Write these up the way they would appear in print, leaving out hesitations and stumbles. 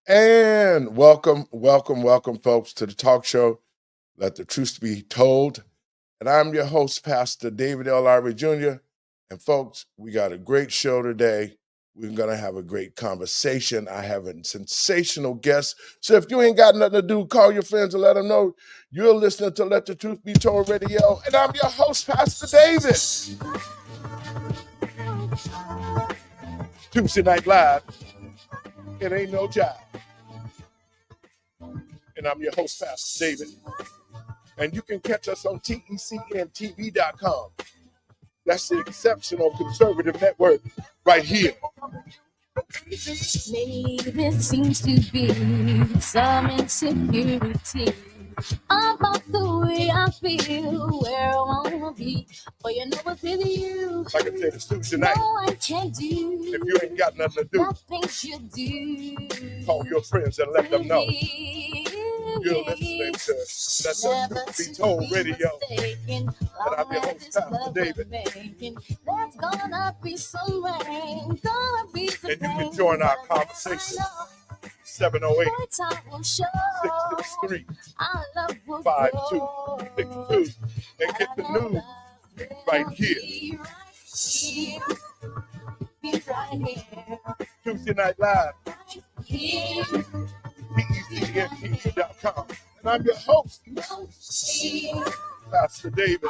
And welcome, folks, to the talk show, Let the Truth Be Told. And I'm your host, Pastor David L. Lowery Jr. And folks, we got a great show today. We're going to have a great conversation. I have a sensational guest. So if you ain't got nothing to do, call your friends and let them know you're listening to Let the Truth Be Told Radio. And I'm your host, Pastor David. Tuesday Night Live. It ain't no job. And I'm your host, Pastor David. And you can catch us on TECNTV.com. That's the Exceptional Conservative Network right here. Maybe there seems to be some insecurity about the way I feel, where I wanna be. But you know what's with you? Like I said, it's Tuesday night. No, I can't do. If you ain't got nothing to do, nothing should do. Call your friends and let them know. You're listening to Let the Truth Be Told Radio. And I'm your host, Pastor David. There's gonna be some rain, gonna be some and you can join our conversation. 708-663-5262 and get the news right here. Tuesday Night Live. TECNTV.com. And I'm your host, Pastor David.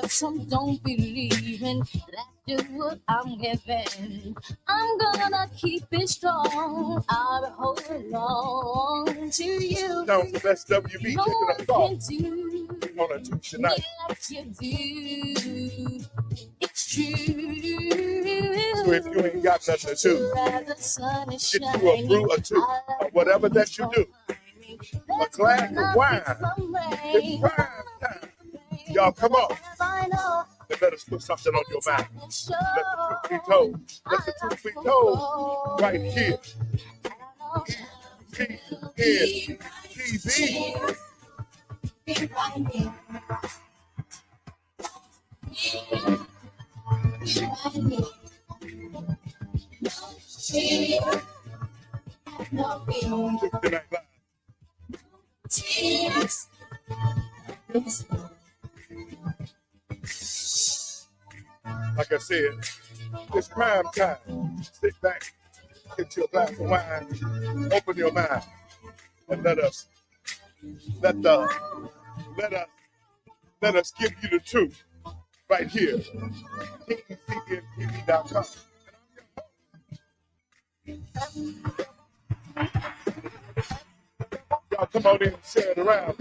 Some don't believe in that's what I'm giving. I'm gonna keep it strong. I'll hold on to you. Sounds the best WB no kicking us off on a Tuesday night. Like you do. It's true. So if you ain't got nothing to do, get you a brew or two or whatever that you do. A glass of wine. It's prime time. Y'all come on. And let us put something on your mind. Let the truth be told. Let the truth be told right here. TNTV. Like I said, it's prime time. Sit back, get you a glass of wine, open your mind, and let us give you the truth right here. TECNTV.com. Y'all come on in and share it around.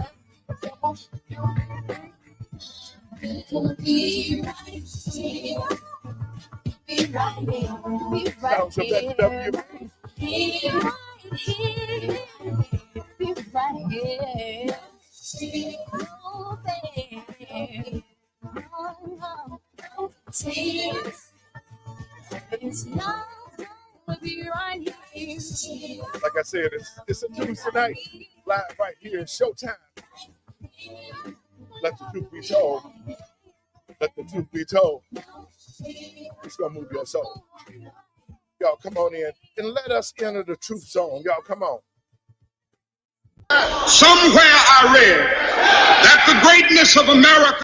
Be right here. Be right here. Be right here. Be right here. Be right here. Oh, baby. It's not gonna be right here. Like I said, it's a Tuesday night, live right here. It's showtime. Let the truth be told. Let the truth be told. It's going to move your soul. Y'all come on in and let us enter the truth zone. Y'all come on. Somewhere I read that the greatness of America,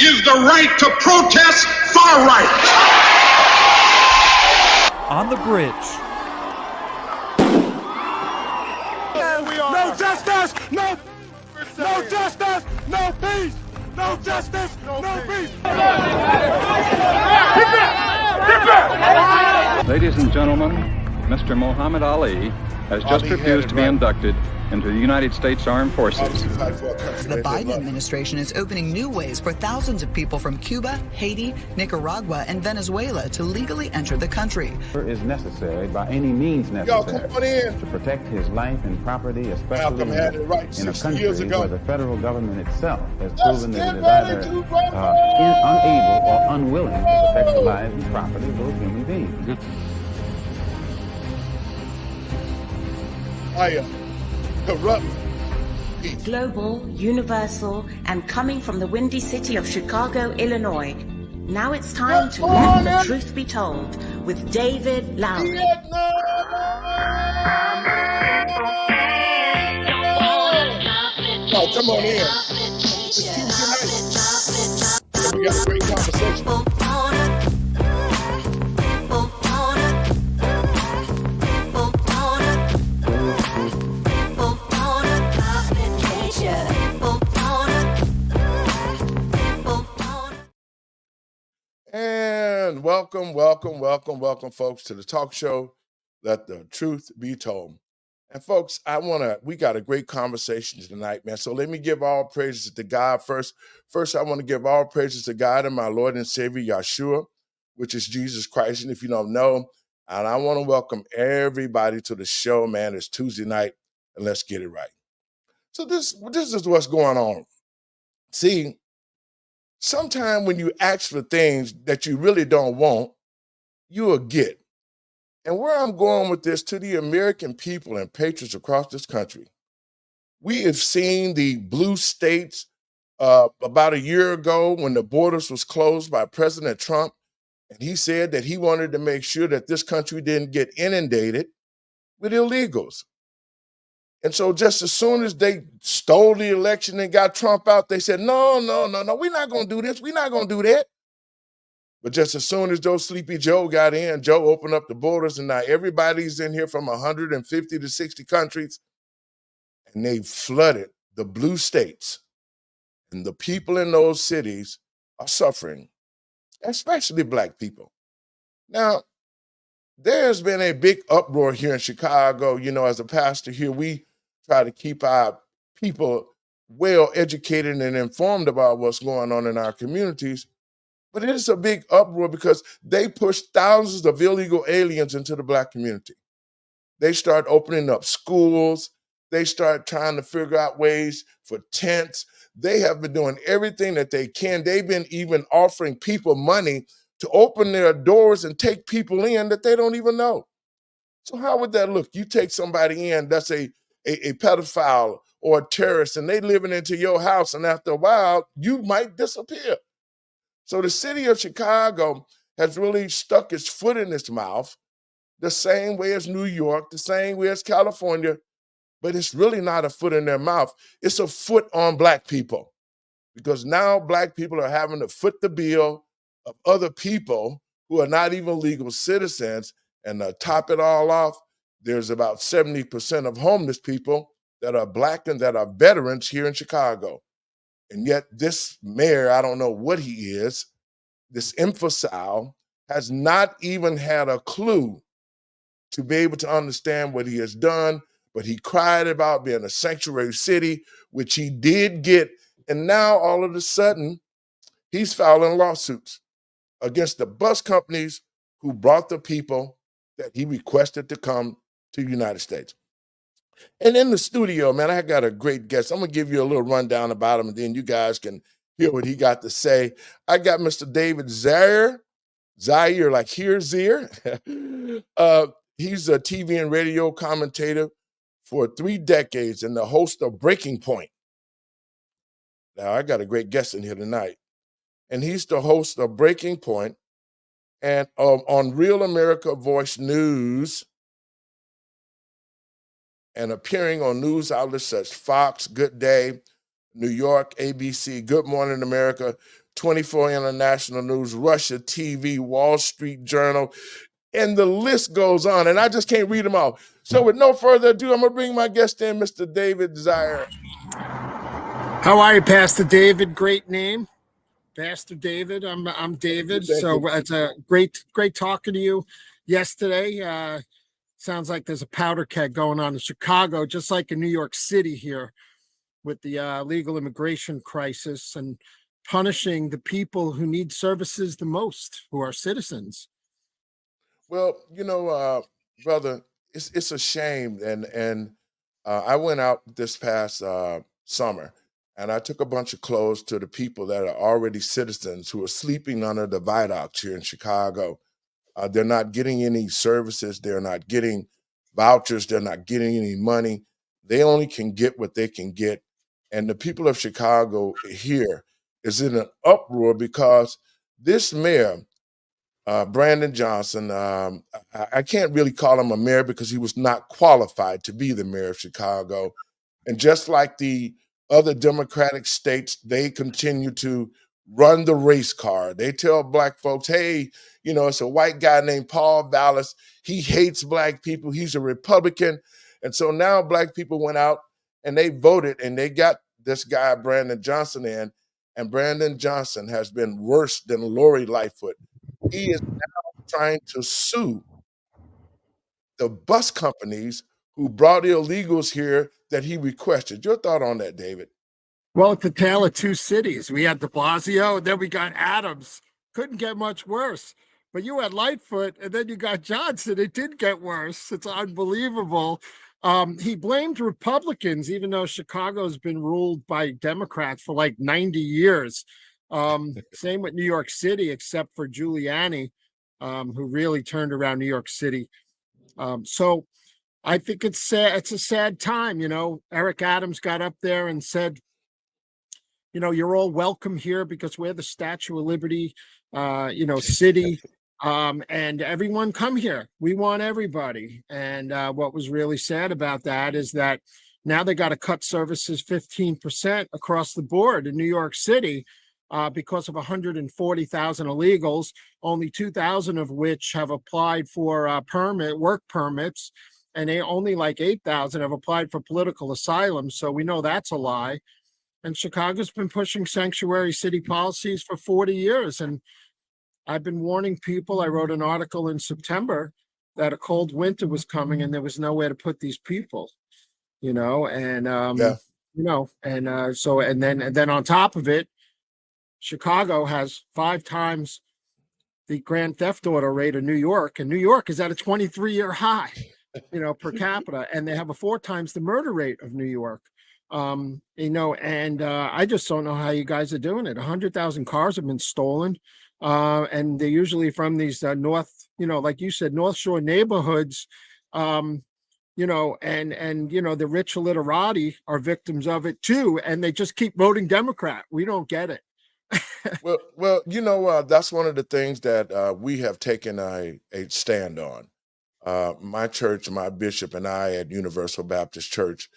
is the right to protest far right. On the bridge. No justice, no justice, no peace. No justice, no peace. Ladies and gentlemen, Mr. Muhammad Ali has just refused to be inducted into the United States Armed Forces. The Biden administration is opening new ways for thousands of people from Cuba, Haiti, Nicaragua, and Venezuela to legally enter the country. Is necessary by any means necessary to protect his life and property, especially in a country where the federal government itself has proven that it is either unable or unwilling to protect the lives and property of those human beings. Corrupt global, universal, and coming from the windy city of Chicago, Illinois. Now it's time to let the truth be told with David Lowery. Oh, come on in. It's Tuesday night. We got a great conversation. And welcome, folks, to the talk show, Let the Truth Be Told. And folks, we got a great conversation tonight, man. So let me give all praises to God first. First, I want to give all praises to God and my Lord and Savior, Yeshua, which is Jesus Christ. And if you don't know, and I want to welcome everybody to the show, man. It's Tuesday night, and let's get it right. So this is what's going on. See, sometimes when you ask for things that you really don't want, you will get. And where I'm going with this, to the American people and patriots across this country, we have seen the blue states about a year ago when the borders was closed by President Trump, and he said that he wanted to make sure that this country didn't get inundated with illegals. And so just as soon as they stole the election and got Trump out, they said, no, we're not going to do this. We're not going to do that. But just as soon as Sleepy Joe got in, Joe opened up the borders, and now everybody's in here from 150 to 60 countries, and they flooded the blue states. And the people in those cities are suffering, especially Black people. Now, there's been a big uproar here in Chicago. You know, as a pastor here, we try to keep our people well educated and informed about what's going on in our communities. But it is a big uproar because they push thousands of illegal aliens into the Black community. They start opening up schools. They start trying to figure out ways for tents. They have been doing everything that they can. They've been even offering people money to open their doors and take people in that they don't even know. So how would that look? You take somebody in that's a pedophile or a terrorist, and they living into your house, and after a while, you might disappear. So the city of Chicago has really stuck its foot in its mouth, the same way as New York, the same way as California, but it's really not a foot in their mouth. It's a foot on Black people, because now Black people are having to foot the bill of other people who are not even legal citizens. And to top it all off, there's about 70% of homeless people that are Black and that are veterans here in Chicago. And yet this mayor, I don't know what he is, this imbecile, has not even had a clue to be able to understand what he has done, but he cried about being a sanctuary city, which he did get. And now all of a sudden, he's filing lawsuits against the bus companies who brought the people that he requested to come to the United States. And in the studio, man, I got a great guest. I'm going to give you a little rundown about him, and then you guys can hear what he got to say. I got Mr. David Zaire, like here, Zaire. He's a TV and radio commentator for 3 decades and the host of Breaking Point. Now, I got a great guest in here tonight. And he's the host of Breaking Point and on Real America Voice News, and appearing on news outlets such Fox, Good Day, New York, ABC, Good Morning America, 24 International News, Russia TV, Wall Street Journal, and the list goes on. And I just can't read them all. So with no further ado, I'm going to bring my guest in, Mr. David Zaire. How are you, Pastor David? Great name. Pastor David. I'm David. So it's a great talking to you yesterday. Sounds like there's a powder keg going on in Chicago, just like in New York City here with the legal immigration crisis and punishing the people who need services the most, who are citizens. Well, you know, brother, it's a shame. And I went out this past summer, and I took a bunch of clothes to the people that are already citizens who are sleeping under the viaducts here in Chicago. They're not getting any services. They're not getting vouchers. They're not getting any money. They only can get what they can get And the people of Chicago here is in an uproar because this mayor, Brandon Johnson, I can't really call him a mayor because he was not qualified to be the mayor of Chicago. And just like the other Democratic states, they continue to run the race car. They tell Black folks, hey, you know, it's a white guy named Paul Vallas. He hates Black people. He's a Republican. And so now Black people went out and they voted and they got this guy, Brandon Johnson, in. And Brandon Johnson has been worse than Lori Lightfoot. He is now trying to sue the bus companies who brought illegals here that he requested. Your thought on that, David? Well, it's the tale of two cities. We had de Blasio, and then we got Adams. Couldn't get much worse. But you had Lightfoot, and then you got Johnson. It did get worse. It's unbelievable. He blamed Republicans, even though Chicago's been ruled by Democrats for like 90 years. Same with New York City, except for Giuliani, who really turned around New York City. So I think it's sad. It's a sad time. You know, Eric Adams got up there and said, you know, you're all welcome here because we're the Statue of Liberty, you know, city. And everyone come here. We want everybody. And what was really sad about that is that now they got to cut services 15% across the board in New York City because of 140,000 illegals, only 2,000 of which have applied for work permits, and they only like 8,000 have applied for political asylum. So we know that's a lie. And Chicago's been pushing sanctuary city policies for 40 years. And I've been warning people. I wrote an article in September that a cold winter was coming and there was nowhere to put these people, you know, and, you know, and so, and then on top of it, Chicago has 5 times the grand theft auto rate of New York, and New York is at a 23-year high, you know, per capita, and they have a 4 times the murder rate of New York. You know, and I just don't know how you guys are doing it. 100,000 cars have been stolen, and they're usually from these north, you know, like you said, North Shore neighborhoods, you know, and you know, the rich literati are victims of it too, and they just keep voting Democrat. We don't get it. Well, you know, that's one of the things that we have taken a stand on. My church, my bishop, and I at Universal Baptist Church,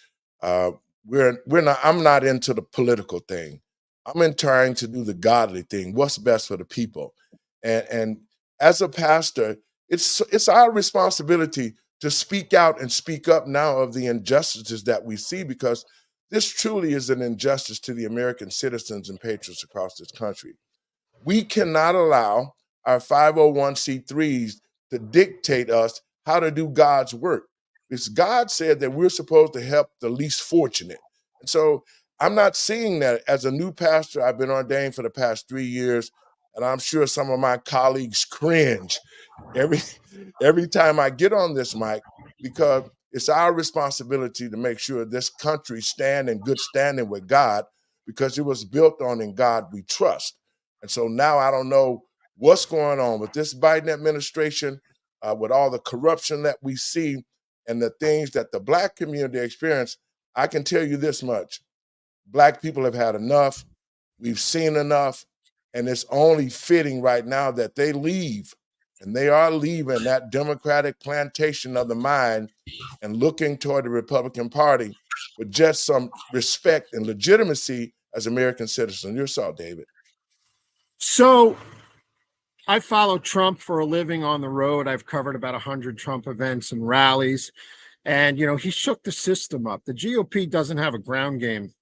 we're not. I'm not into the political thing. I'm in trying to do the godly thing. What's best for the people, and as a pastor, it's our responsibility to speak out and speak up now of the injustices that we see, because this truly is an injustice to the American citizens and patriots across this country. We cannot allow our 501c3s to dictate us how to do God's work. Because God said that we're supposed to help the least fortunate. And so I'm not seeing that. As a new pastor, I've been ordained for the past 3 years, and I'm sure some of my colleagues cringe every time I get on this mic, because it's our responsibility to make sure this country stand in good standing with God, because it was built on "In God We Trust." And so now I don't know what's going on with this Biden administration, with all the corruption that we see and the things that the Black community experience. I can tell you this much: Black people have had enough. We've seen enough. And it's only fitting right now that they leave. And they are leaving that Democratic plantation of the mind and looking toward the Republican Party with just some respect and legitimacy as American citizens. Your thought, David. So I follow Trump for a living on the road. I've covered about 100 Trump events and rallies. And, you know, he shook the system up. The GOP doesn't have a ground game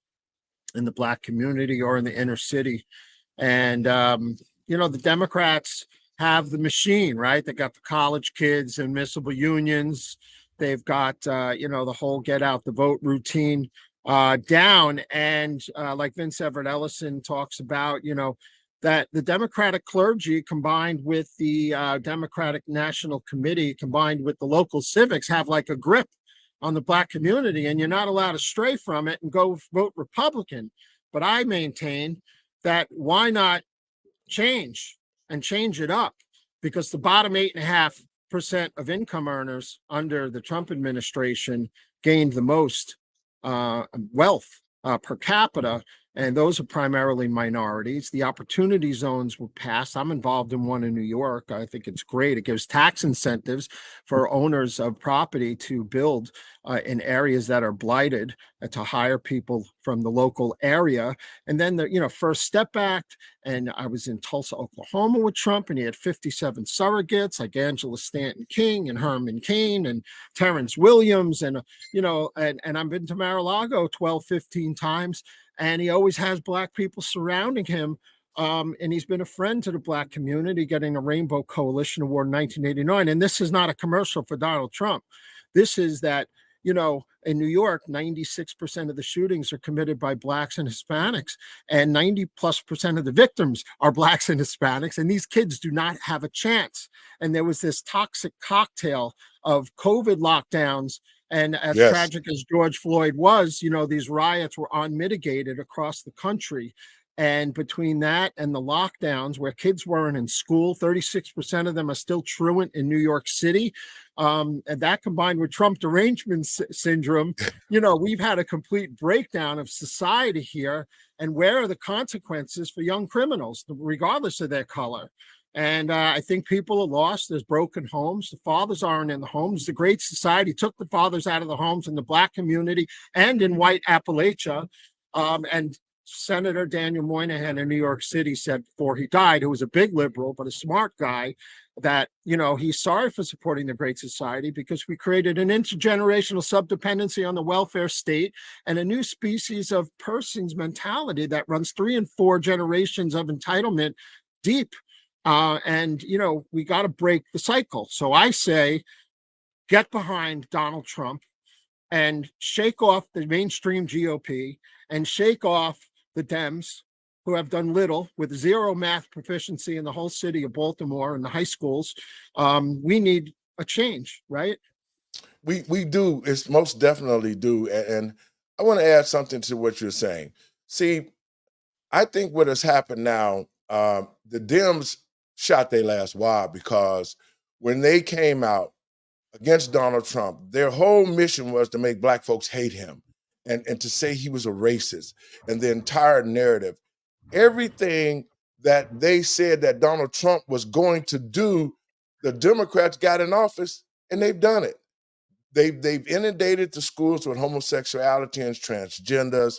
in the Black community or in the inner city. And, you know, the Democrats have the machine, right? They got the college kids and municipal unions. They've got, you know, the whole get out the vote routine down. And like Vince Everett Ellison talks about, you know, that the Democratic clergy combined with the Democratic National Committee combined with the local civics have like a grip on the Black community, and you're not allowed to stray from it and go vote Republican. But I maintain that why not change it up, because the bottom 8.5% of income earners under the Trump administration gained the most wealth per capita, and those are primarily minorities. The opportunity zones were passed. I'm involved in one in New York. I think it's great. It gives tax incentives for owners of property to build in areas that are blighted, to hire people from the local area. And then the First Step Act. And I was in Tulsa, Oklahoma with Trump, and he had 57 surrogates like Angela Stanton King and Herman Cain and Terrence Williams. And and I've been to Mar-a-Lago 12, 15 times, and he always has Black people surrounding him. And he's been a friend to the Black community, getting a Rainbow Coalition Award in 1989. And this is not a commercial for Donald Trump. This is that, in New York, 96% of the shootings are committed by Blacks and Hispanics, and 90+% of the victims are Blacks and Hispanics. And these kids do not have a chance. And there was this toxic cocktail of COVID lockdowns. And as tragic as George Floyd was, these riots were unmitigated across the country. And between that and the lockdowns, where kids weren't in school, 36% of them are still truant in New York City. And that combined with Trump derangement syndrome, we've had a complete breakdown of society here. And where are the consequences for young criminals, regardless of their color? And I think people are lost. There's broken homes. The fathers aren't in the homes. The Great Society took the fathers out of the homes in the Black community and in white Appalachia. And Senator Daniel Moynihan in New York City said before he died, who was a big liberal, but a smart guy, that, he's sorry for supporting the Great Society because we created an intergenerational subdependency on the welfare state and a new species of person's mentality that runs 3 and 4 generations of entitlement deep. And we got to break the cycle. So I say, get behind Donald Trump and shake off the mainstream GOP and shake off the Dems, who have done little with 0 math proficiency in the whole city of Baltimore and the high schools. We need a change, right? We do. It's most definitely do. And I want to add something to what you're saying. See, I think what has happened now, the Dems shot their last wad, because when they came out against Donald Trump, their whole mission was to make Black folks hate him and to say he was a racist. And the entire narrative, everything that they said that Donald Trump was going to do, the Democrats got in office and they've done it. They've inundated the schools with homosexuality and transgenders.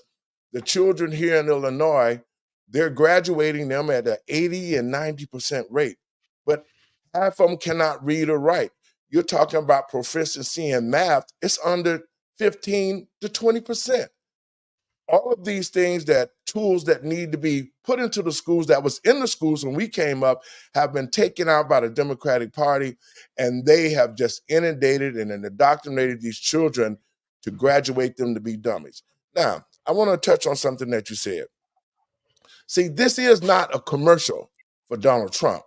The children here in Illinois, they're graduating them at an 80 and 90% rate, but half of them cannot read or write. You're talking about proficiency in math, it's under 15 to 20%. All of these things, tools that need to be put into the schools, that was in the schools when we came up, have been taken out by the Democratic Party, and they have just inundated and indoctrinated these children to graduate them to be dummies. Now, I want to touch on something that you said. See, this is not a commercial for Donald Trump.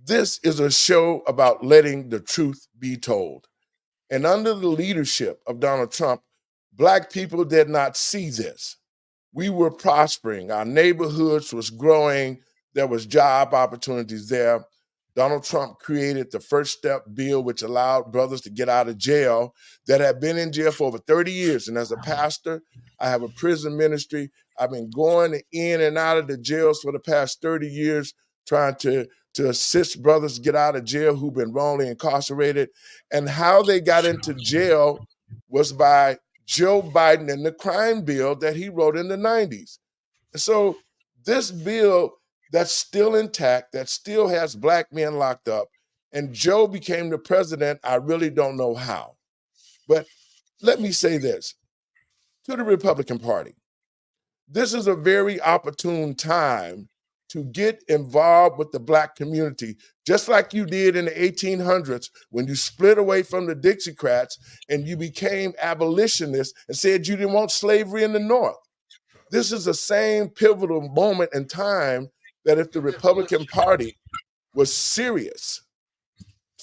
This is a show about letting the truth be told. And under the leadership of Donald Trump, Black people did not see this. We were prospering. Our neighborhoods was growing. There was job opportunities there. Donald Trump created the First Step bill, which allowed brothers to get out of jail that had been in jail for over 30 years. And as a pastor, I have a prison ministry. I've been going in and out of the jails for the past 30 years, trying to assist brothers get out of jail who've been wrongly incarcerated. And how they got into jail was by Joe Biden and the crime bill that he wrote in the 90s. And so this bill that's still intact, that still has Black men locked up, and Joe became the president, I really don't know how. But let me say this to the Republican Party. This is a very opportune time to get involved with the Black community, just like you did in the 1800s when you split away from the Dixiecrats and you became abolitionists and said you didn't want slavery in the North. This is the same pivotal moment in time that if the Republican Party was serious,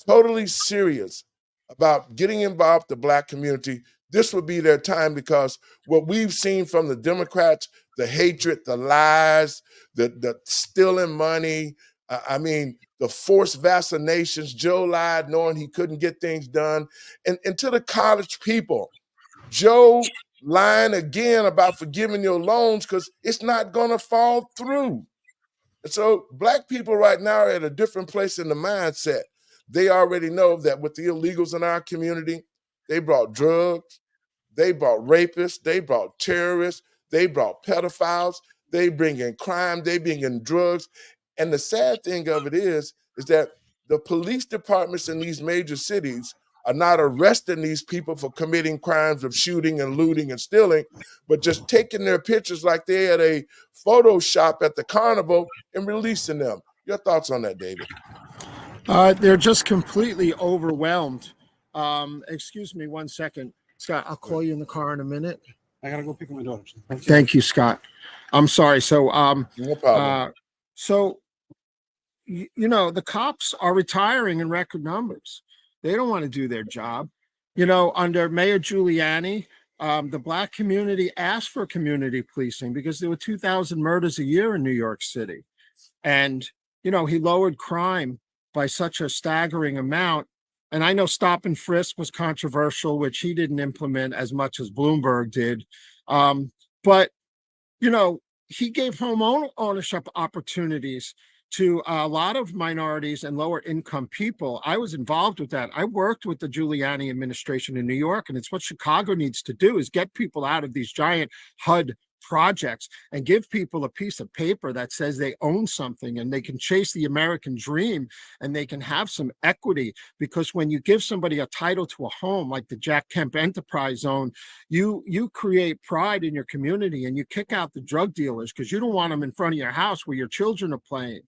totally serious about getting involved with the Black community, this would be their time, because what we've seen from the Democrats, the hatred, the lies, the stealing money, the forced vaccinations, Joe lied knowing he couldn't get things done. And to the college people, Joe lying again about forgiving your loans because it's not going to fall through. And so black people right now are at a different place in the mindset. They already know that with the illegals in our community, they brought drugs, they brought rapists, they brought terrorists, they brought pedophiles, they bring in crime, they bring in drugs. And the sad thing of it is that the police departments in these major cities are not arresting these people for committing crimes of shooting and looting and stealing, but just taking their pictures like they had a photo shop at the carnival and releasing them. Your thoughts on that, David? They're just completely overwhelmed. Excuse me 1 second. Scott, I'll call you in the car in a minute. I gotta go pick up my daughter. Thank you, Scott. I'm sorry. So, no problem. The cops are retiring in record numbers. They don't want to do their job. Under Mayor Giuliani, the black community asked for community policing because there were 2,000 murders a year in New York City. And, he lowered crime by such a staggering amount. And I know stop and frisk was controversial, which he didn't implement as much as Bloomberg did. But he gave home ownership opportunities to a lot of minorities and lower income people. I was involved with that. I worked with the Giuliani administration in New York, and it's what Chicago needs to do is get people out of these giant HUD projects and give people a piece of paper that says they own something and they can chase the American dream and they can have some equity. Because when you give somebody a title to a home like the Jack Kemp Enterprise Zone, you create pride in your community and you kick out the drug dealers because you don't want them in front of your house where your children are playing.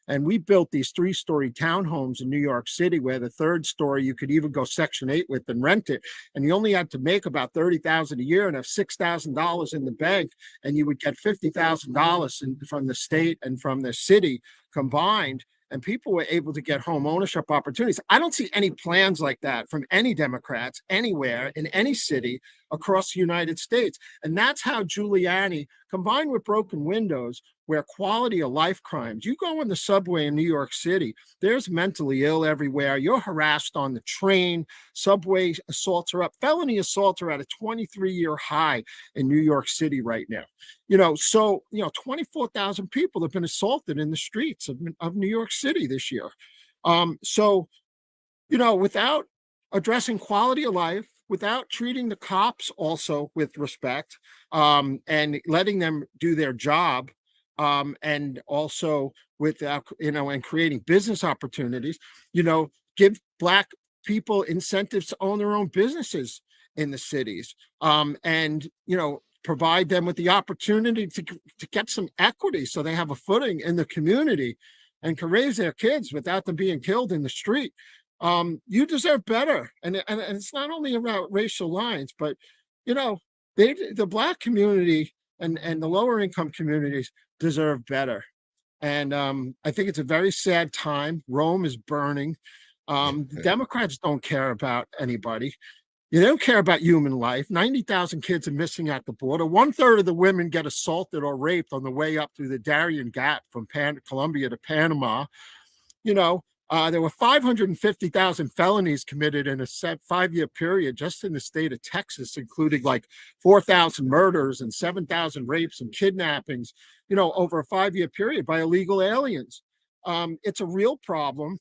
And we built these 3-story townhomes in New York City where the third story you could even go Section 8 with and rent it. And you only had to make about $30,000 a year and have $6,000 in the bank. And you would get $50,000 from the state and from the city combined. And people were able to get home ownership opportunities. I don't see any plans like that from any Democrats anywhere in any city across the United States. And that's how Giuliani, combined with broken windows, where quality of life crimes, you go on the subway in New York City, there's mentally ill everywhere. You're harassed on the train. Subway assaults are up. Felony assaults are at a 23-year high in New York City right now. 24,000 people have been assaulted in the streets of New York City this year. Without addressing quality of life, without treating the cops also with respect, and letting them do their job, and also without, and creating business opportunities, give black people incentives to own their own businesses in the cities, and provide them with the opportunity to get some equity so they have a footing in the community and can raise their kids without them being killed in the street. You deserve better. And it's not only about racial lines, but, the black community and the lower income communities deserve better. And I think it's a very sad time. Rome is burning. The Democrats don't care about anybody. They don't care about human life. 90,000 kids are missing at the border. 1/3 of the women get assaulted or raped on the way up through the Darien Gap from Colombia to Panama. There were 550,000 felonies committed in a 5-year period just in the state of Texas, including like 4,000 murders and 7,000 rapes and kidnappings, over a 5-year period by illegal aliens. It's a real problem.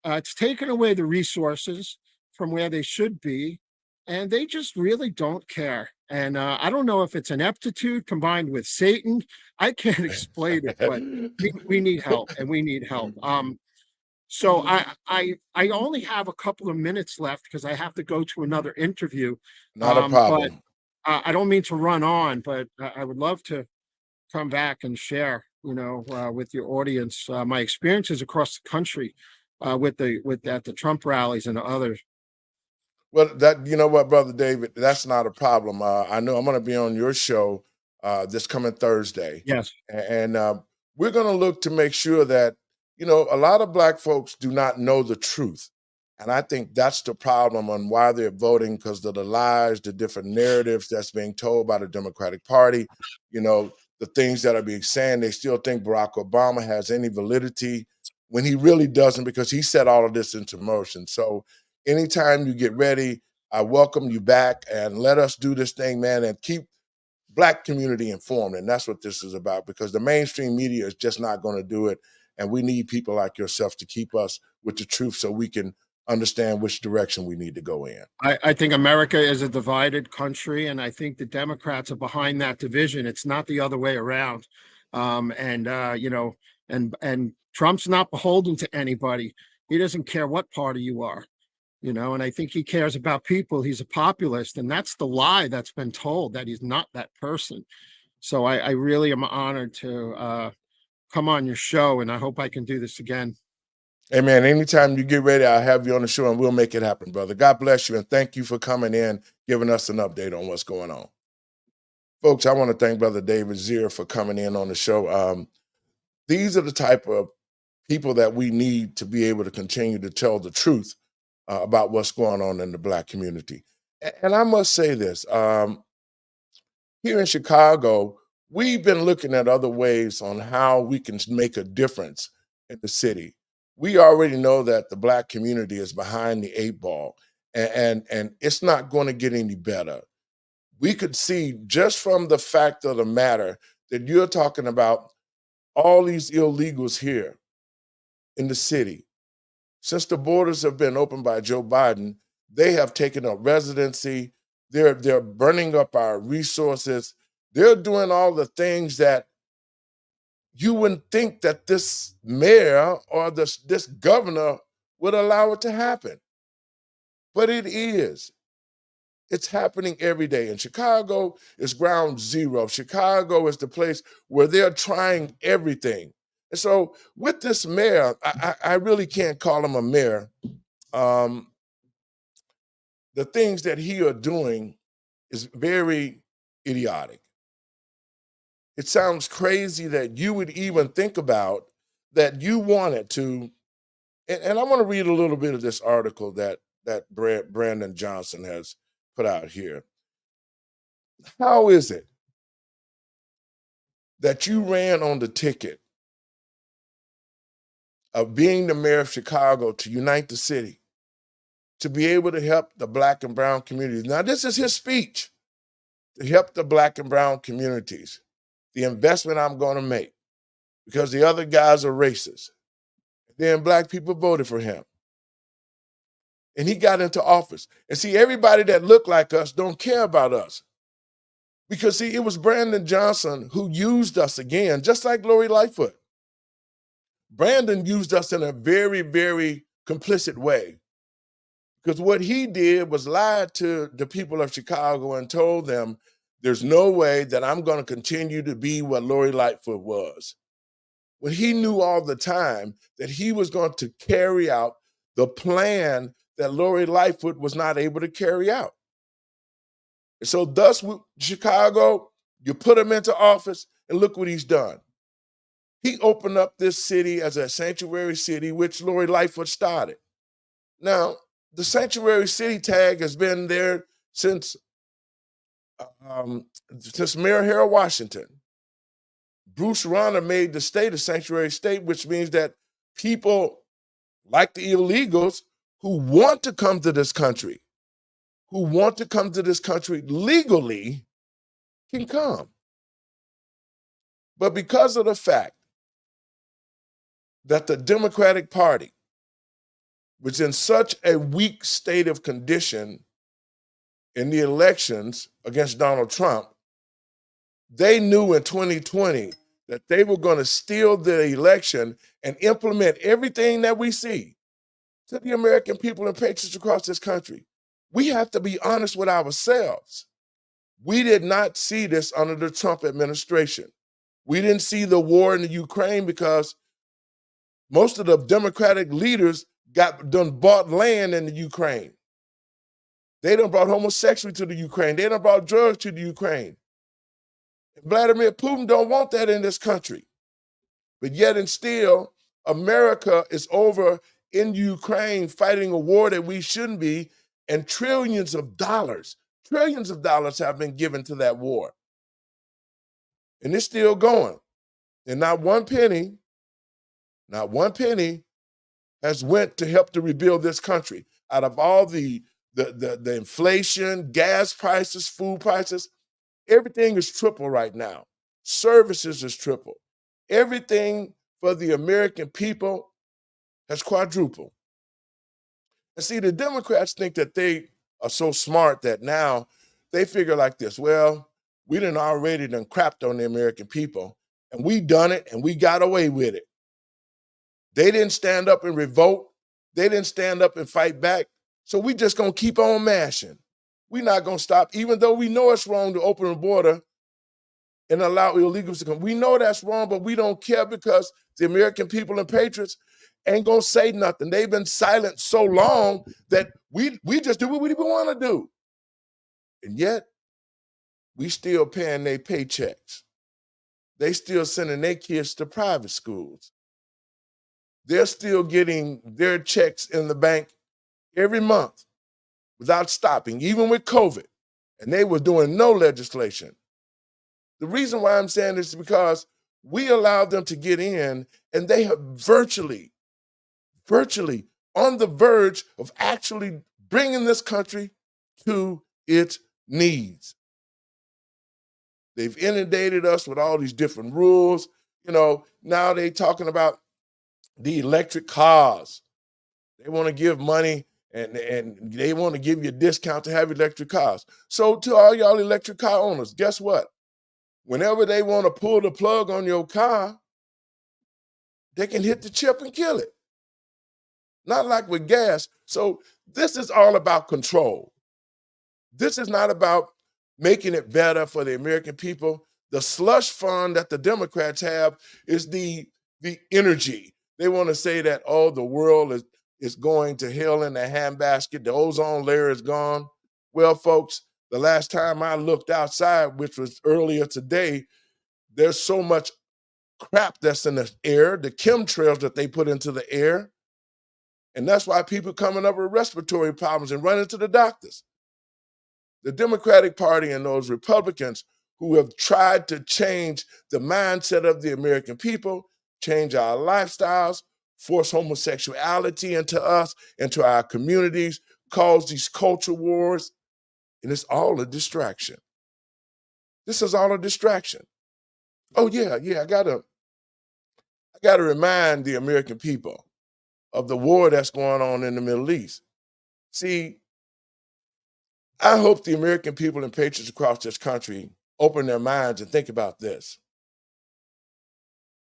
It's taken away the resources from where they should be, and they just really don't care. And I don't know if it's ineptitude combined with Satan. I can't explain it, but we need help, and we need help. So I only have a couple of minutes left because I have to go to another interview. Not a problem. But I don't mean to run on, but I would love to come back and share, with your audience, my experiences across the country at the Trump rallies and others. Well, Brother David, that's not a problem. I know I'm going to be on your show this coming Thursday. Yes. And we're going to look to make sure that, a lot of black folks do not know the truth. And I think that's the problem on why they're voting, because of the lies, the different narratives that's being told by the Democratic Party, the things that are being said. They still think Barack Obama has any validity when he really doesn't, because he set all of this into motion. So anytime you get ready, I welcome you back, and let us do this thing, man, and keep Black community informed. And that's what this is about, because the mainstream media is just not going to do it. And we need people like yourself to keep us with the truth so we can understand which direction we need to go in. I think America is a divided country, and I think the Democrats are behind that division. It's not the other way around. And Trump's not beholden to anybody. He doesn't care what party you are, and I think he cares about people. He's a populist, and that's the lie that's been told, that he's not that person. So I really am honored to come on your show, and I hope I can do this again. Hey, man, anytime you get ready, I'll have you on the show and we'll make it happen, brother. God bless you, and thank you for coming in, giving us an update on what's going on. Folks, I want to thank Brother David Zier for coming in on the show. These are the type of people that we need to be able to continue to tell the truth about what's going on in the Black community. And I must say this, here in Chicago, we've been looking at other ways on how we can make a difference in the city. We already know that the Black community is behind the 8 ball, and it's not going to get any better. We could see just from the fact of the matter that you're talking about all these illegals here in the city. Since the borders have been opened by Joe Biden, they have taken up residency. They're burning up our resources. They're doing all the things that you wouldn't think that this mayor or this governor would allow it to happen. But it is. It's happening every day. And Chicago is ground zero. Chicago is the place where they're trying everything. And so with this mayor, I really can't call him a mayor. The things that he are doing is very idiotic. It sounds crazy that you would even think about that you wanted to. And I want to read a little bit of this article that Brandon Johnson has put out here. How is it that you ran on the ticket of being the mayor of Chicago to unite the city, to be able to help the Black and brown communities? Now, this is his speech, to help the Black and brown communities. The investment I'm going to make, because the other guys are racist. Then Black people voted for him. And he got into office. And see, everybody that look like us don't care about us. Because see, it was Brandon Johnson who used us again, just like Lori Lightfoot. Brandon used us in a very, very complicit way. Because what he did was lie to the people of Chicago and told them, there's no way that I'm going to continue to be what Lori Lightfoot was. When he knew all the time that he was going to carry out the plan that Lori Lightfoot was not able to carry out. And so thus, Chicago, you put him into office, and look what he's done. He opened up this city as a sanctuary city, which Lori Lightfoot started. Now, the sanctuary city tag has been there since Mayor Harold Washington. Bruce Rauner made the state a sanctuary state, which means that people like the illegals who want to come to this country, legally, can come. But because of the fact that the Democratic Party was in such a weak state of condition in the elections against Donald Trump, they knew in 2020 that they were going to steal the election and implement everything that we see to the American people and patriots across this country. We have to be honest with ourselves. We did not see this under the Trump administration. We didn't see the war in the Ukraine because most of the Democratic leaders bought land in the Ukraine. They done brought homosexuality to the Ukraine. They done brought drugs to the Ukraine. Vladimir Putin don't want that in this country. But yet and still, America is over in Ukraine fighting a war that we shouldn't be, and trillions of dollars have been given to that war. And it's still going. And not one penny has went to help to rebuild this country. Out of all the the inflation, gas prices, food prices, everything is triple right now. Services is triple. Everything for the American people has quadrupled. And see, the Democrats think that they are so smart that now they figure like this, well, we done already done crapped on the American people, and we done it, and we got away with it. They didn't stand up and revolt. They didn't stand up and fight back. So we just gonna keep on mashing. We're not gonna stop, even though we know it's wrong to open the border and allow illegals to come. We know that's wrong, but we don't care because the American people and patriots ain't gonna say nothing. They've been silent so long that we just do what we want to do. And yet, we still paying their paychecks. They still sending their kids to private schools. They're still getting their checks in the bank every month without stopping, even with COVID. And they were doing no legislation. The reason why I'm saying this is because we allowed them to get in, and they have virtually on the verge of actually bringing this country to its knees. They've inundated us with all these different rules. You know, now they're talking about the electric cars. They want to give money and they want to give you a discount to have electric cars. So to all y'all electric car owners, guess what? Whenever they want to pull the plug on your car, they can hit the chip and kill it. Not like with gas. So this is all about control. This is not about making it better for the American people. The slush fund that the Democrats have is the energy. They want to say that, oh, the world is going to hell in a handbasket. The ozone layer is gone. Well, folks, the last time I looked outside, which was earlier today, there's so much crap that's in the air, the chemtrails that they put into the air. And that's why people coming up with respiratory problems and running to the doctors. The Democratic Party and those Republicans who have tried to change the mindset of the American people, change our lifestyles, force homosexuality into us, into our communities, cause these culture wars, and it's all a distraction. This is all a distraction. Oh yeah, I gotta remind the American people of the war that's going on in the Middle East. See, I hope the American people and patriots across this country open their minds and think about this.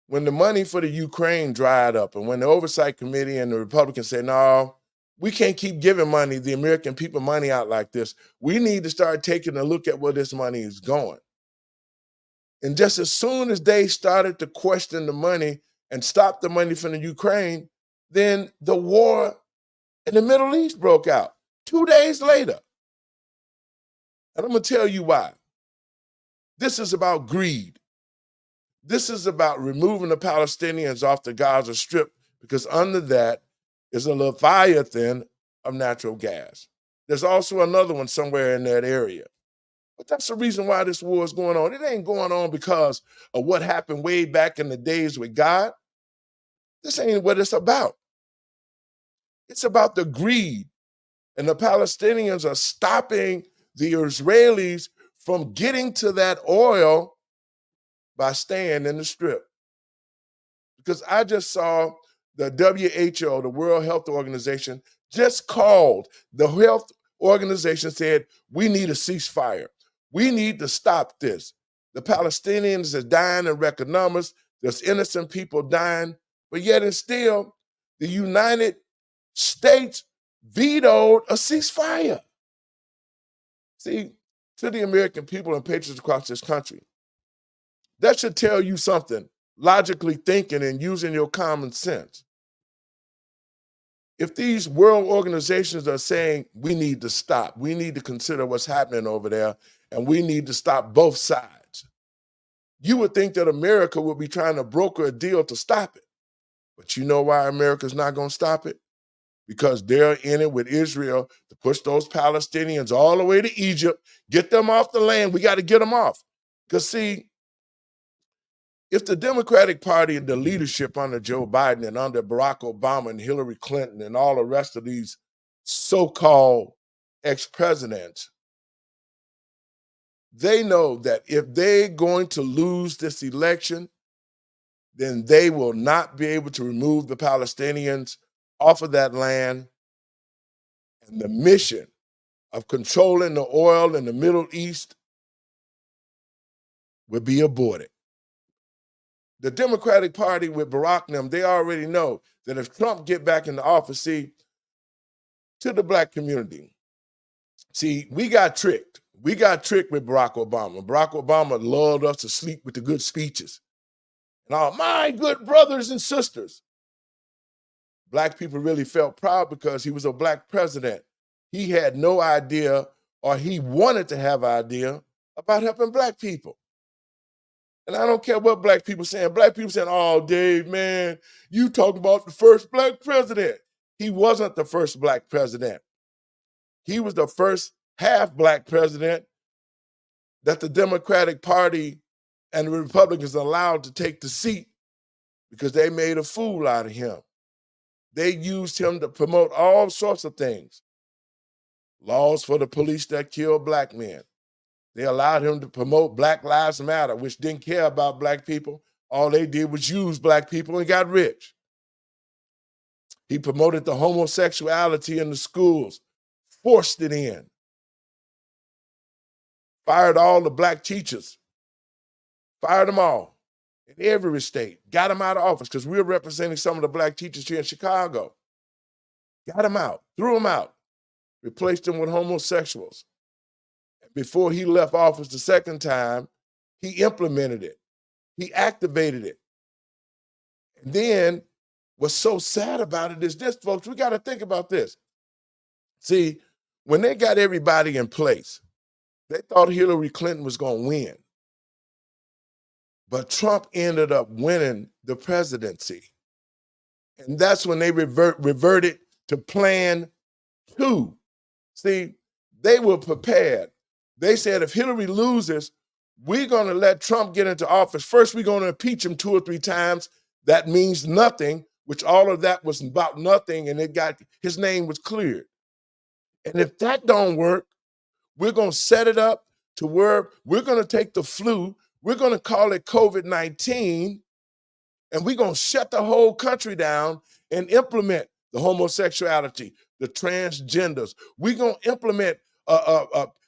When the money for the Ukraine dried up and when the Oversight Committee and the Republicans said, no, we can't keep giving money, the American people money out like this. We need to start taking a look at where this money is going. And just as soon as they started to question the money and stop the money from the Ukraine, then the war in the Middle East broke out 2 days later. And I'm going to tell you why. This is about greed. This is about removing the Palestinians off the Gaza Strip because under that is a leviathan of natural gas. There's also another one somewhere in that area. But that's the reason why this war is going on. It ain't going on because of what happened way back in the days with God. This ain't what it's about. It's about the greed. And the Palestinians are stopping the Israelis from getting to that oil by staying in the Strip. Because I just saw the WHO, the World Health Organization, just called. The health organization said, we need a ceasefire. We need to stop this. The Palestinians are dying in record numbers. There's innocent people dying. But yet and still, the United States vetoed a ceasefire. See, to the American people and patriots across this country, that should tell you something, logically thinking and using your common sense. If these world organizations are saying we need to stop, we need to consider what's happening over there, and we need to stop both sides, you would think that America would be trying to broker a deal to stop it. But you know why America's not going to stop it? Because they're in it with Israel to push those Palestinians all the way to Egypt, get them off the land. We got to get them off. Because see, if the Democratic Party and the leadership under Joe Biden and under Barack Obama and Hillary Clinton and all the rest of these so-called ex-presidents, they know that if they're going to lose this election, then they will not be able to remove the Palestinians off of that land. And the mission of controlling the oil in the Middle East will be aborted. The Democratic Party with Barack and them, they already know that if Trump get back in the office, see, to the black community, see, we got tricked. We got tricked with Barack Obama. Barack Obama lulled us to sleep with the good speeches. And all my good brothers and sisters. Black people really felt proud because he was a black president. He had no idea, or he wanted to have an idea about helping black people. And I don't care what black people saying. Black people saying, oh, Dave, man, you talking about the first black president. He wasn't the first black president. He was the first half-black president that the Democratic Party and the Republicans allowed to take the seat because they made a fool out of him. They used him to promote all sorts of things. Laws for the police that kill black men. They allowed him to promote Black Lives Matter, which didn't care about black people. All they did was use black people and got rich. He promoted the homosexuality in the schools, forced it in. Fired all the black teachers. Fired them all in every state. Got them out of office because we were representing some of the black teachers here in Chicago. Got them out, threw them out, replaced them with homosexuals. Before he left office the second time, he implemented it. He activated it. And then what's so sad about it is this, folks, we got to think about this. See, when they got everybody in place, they thought Hillary Clinton was going to win. But Trump ended up winning the presidency. And that's when they reverted to plan 2. See, they were prepared. They said if Hillary loses, we're going to let Trump get into office. First, we're going to impeach him 2 or 3 times. That means nothing, which all of that was about nothing, and his name was cleared. And if that don't work, we're going to set it up to where we're going to take the flu, we're going to call it COVID-19, and we're going to shut the whole country down and implement the homosexuality, the transgenders. We're going to implement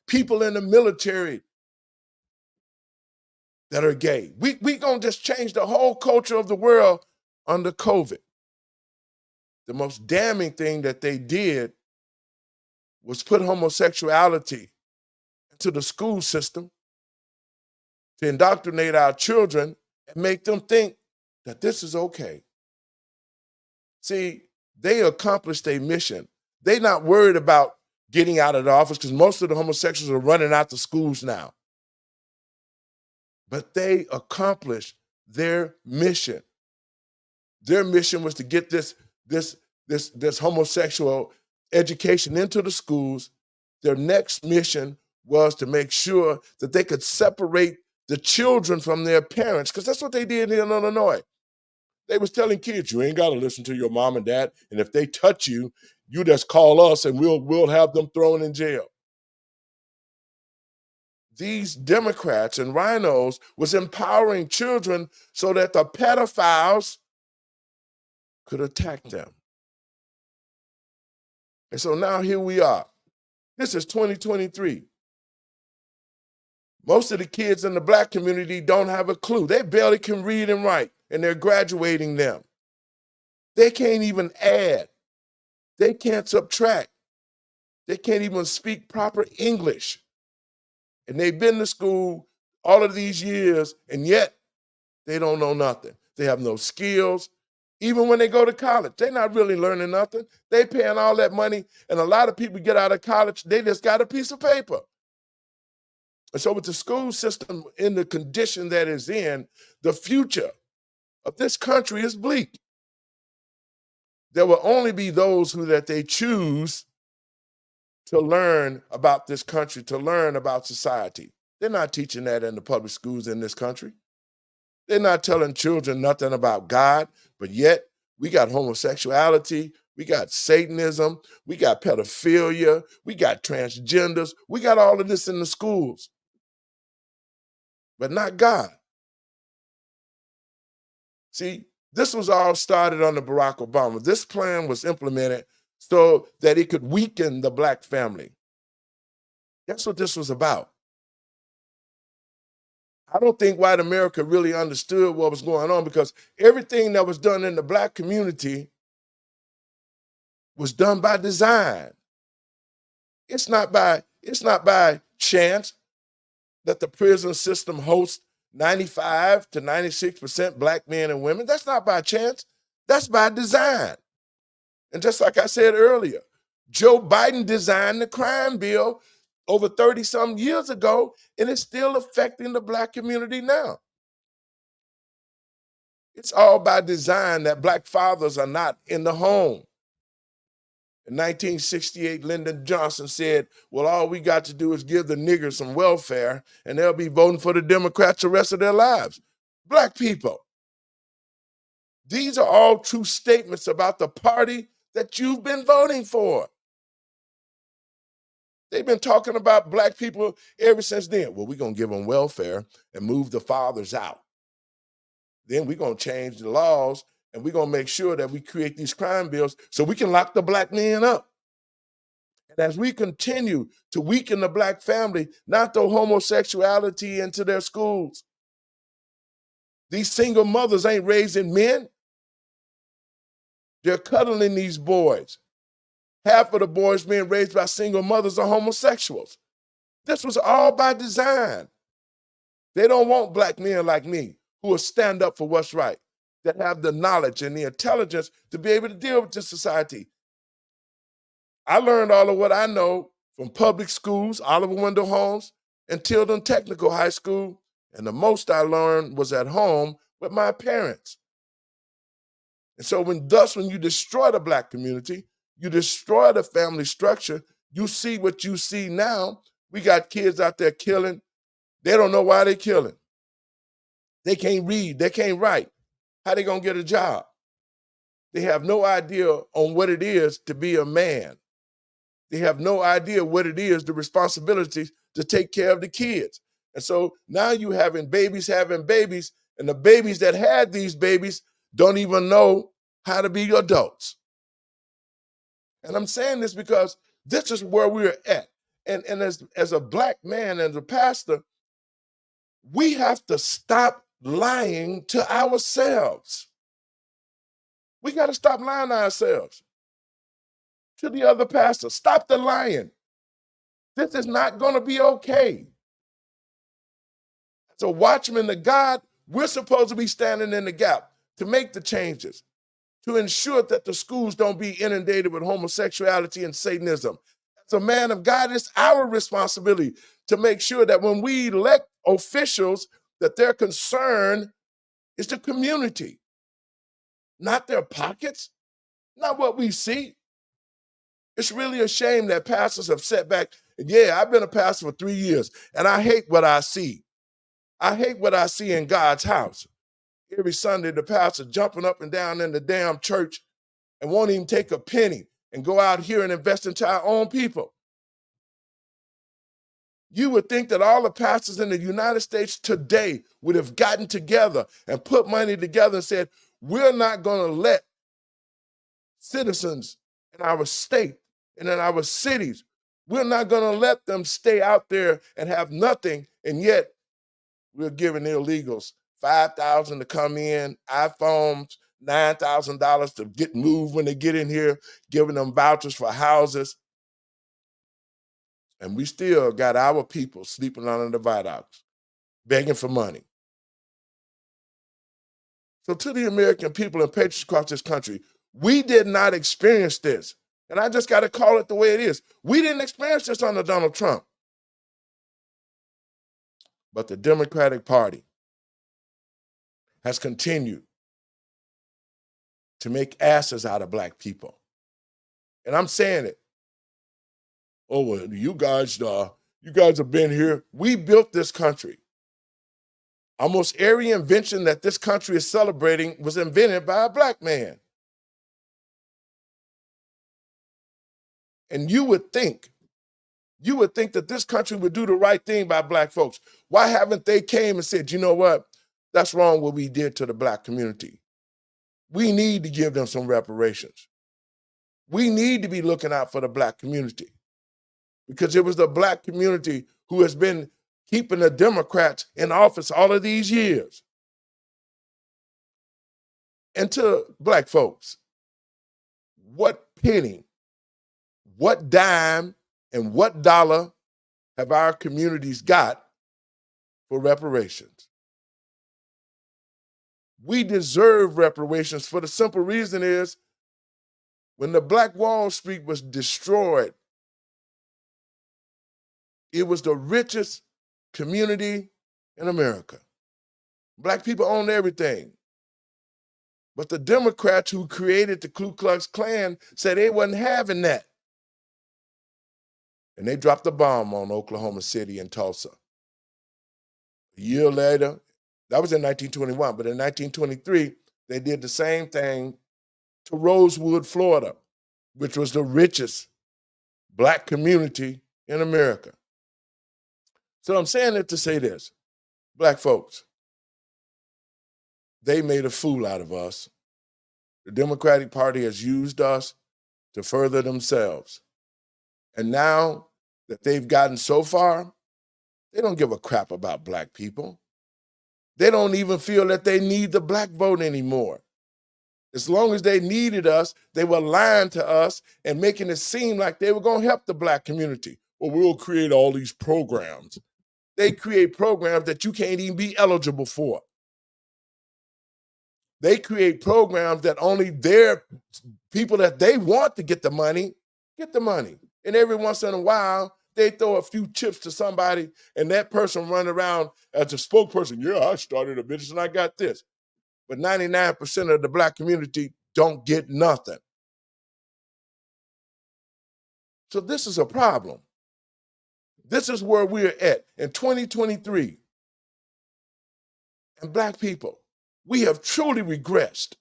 people in the military that are gay. We're going to just change the whole culture of the world under COVID. The most damning thing that they did was put homosexuality into the school system to indoctrinate our children and make them think that this is okay. See, they accomplished their mission. They're not worried about getting out of the office because most of the homosexuals are running out to schools now. But they accomplished their mission. Their mission was to get this homosexual education into the schools. Their next mission was to make sure that they could separate the children from their parents, because that's what they did in Illinois. They was telling kids, you ain't got to listen to your mom and dad, and if they touch you, you just call us and we'll have them thrown in jail. These Democrats and rhinos was empowering children so that the pedophiles could attack them. And so now here we are. This is 2023. Most of the kids in the black community don't have a clue. They barely can read and write, and they're graduating them. They can't even add. They can't subtract. They can't even speak proper English. And they've been to school all of these years, and yet they don't know nothing. They have no skills. Even when they go to college, they're not really learning nothing. They paying all that money, and a lot of people get out of college, they just got a piece of paper. And so with the school system in the condition that it's in, the future of this country is bleak. There will only be those that they choose to learn about this country, to learn about society. They're not teaching that in the public schools in this country. They're not telling children nothing about God, but yet we got homosexuality, We got Satanism. We got pedophilia. We got transgenders. We got all of this in the schools, but not God. See, this was all started under Barack Obama. This plan was implemented so that it could weaken the Black family. That's what this was about. I don't think white America really understood what was going on, because everything that was done in the Black community was done by design. It's not by chance that the prison system hosts 95 to 96% Black men and women. That's not by chance. That's by design. And just like I said earlier, Joe Biden designed the crime bill over 30-some years ago, and it's still affecting the Black community now. It's all by design that Black fathers are not in the home. In 1968, Lyndon Johnson said, well, all we got to do is give the niggers some welfare and they'll be voting for the Democrats the rest of their lives. Black people. These are all true statements about the party that you've been voting for. They've been talking about Black people ever since then. Well, we're going to give them welfare and move the fathers out. Then we're going to change the laws, and we're going to make sure that we create these crime bills so we can lock the Black men up. And as we continue to weaken the Black family, not throw homosexuality into their schools. These single mothers ain't raising men. They're cuddling these boys. Half of the boys being raised by single mothers are homosexuals. This was all by design. They don't want Black men like me who will stand up for what's right, that have the knowledge and the intelligence to be able to deal with this society. I learned all of what I know from public schools, Oliver Wendell Holmes, and Tilden Technical High School, and the most I learned was at home with my parents. And so when you destroy the Black community, you destroy the family structure, you see what you see now. We got kids out there killing. They don't know why they're killing. They can't read, they can't write. How they gonna get a job? They have no idea on what it is to be a man. They have no idea what it is, the responsibilities to take care of the kids. And so now you having babies, and the babies that had these babies don't even know how to be adults. And I'm saying this because this is where we're at. And as a Black man, as a pastor, we have to stop lying to ourselves. We got to stop lying to ourselves. To the other pastor, stop the lying. This is not going to be okay. So watchmen of God, we're supposed to be standing in the gap to make the changes, to ensure that the schools don't be inundated with homosexuality and Satanism. As a man of God, it's our responsibility to make sure that when we elect officials, that their concern is the community, not their pockets, not what we see. It's really a shame that pastors have set back. Yeah, I've been a pastor for 3 years, and I hate what I see. I hate what I see in God's house. Every Sunday, the pastor jumping up and down in the damn church and won't even take a penny and go out here and invest into our own people. You would think that all the pastors in the United States today would have gotten together and put money together and said, we're not going to let citizens in our state and in our cities, we're not going to let them stay out there and have nothing, and yet we're giving the illegals $5,000 to come in, iPhones, $9,000 to get moved when they get in here, giving them vouchers for houses. And we still got our people sleeping under the viaducts, begging for money. So to the American people and patriots across this country, we did not experience this. And I just got to call it the way it is. We didn't experience this under Donald Trump. But the Democratic Party has continued to make asses out of Black people. And I'm saying it. Oh, well, you guys have been here. We built this country. Almost every invention that this country is celebrating was invented by a Black man. And you would think that this country would do the right thing by black folks. Why haven't they came and said, you know what? That's wrong what we did to the black community. We need to give them some reparations. We need to be looking out for the black community, because it was the black community who has been keeping the Democrats in office all of these years. And to black folks, what penny, what dime, and what dollar have our communities got for reparations? We deserve reparations for the simple reason is when the Black Wall Street was destroyed, it was the richest community in America. Black people owned everything. But the Democrats who created the Ku Klux Klan said they wasn't having that. And they dropped a bomb on Oklahoma City and Tulsa. A year later, that was in 1921, but in 1923, they did the same thing to Rosewood, Florida, which was the richest black community in America. So I'm saying it to say this, black folks, they made a fool out of us. The Democratic Party has used us to further themselves. And now that they've gotten so far, they don't give a crap about black people. They don't even feel that they need the black vote anymore. As long as they needed us, they were lying to us and making it seem like they were going to help the black community. Well, we'll create all these programs. They create programs that you can't even be eligible for. They create programs that only their people that they want to get the money. And every once in a while, they throw a few chips to somebody and that person run around as a spokesperson. Yeah, I started a business and I got this. But 99% of the black community don't get nothing. So this is a problem. This is where we're at in 2023. And black people, we have truly regressed.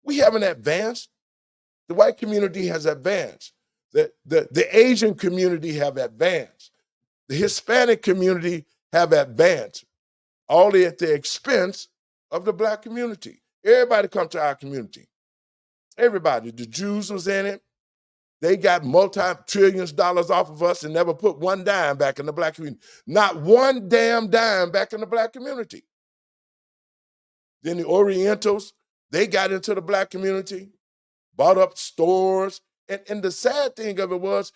We haven't advanced. The white community has advanced. The Asian community have advanced. The Hispanic community have advanced, all at the expense of the black community. Everybody come to our community. Everybody. The Jews was in it. They got multi-trillions of dollars off of us and never put one dime back in the black community. Not one damn dime back in the black community. Then the Orientals, they got into the black community, bought up stores. And the sad thing of it was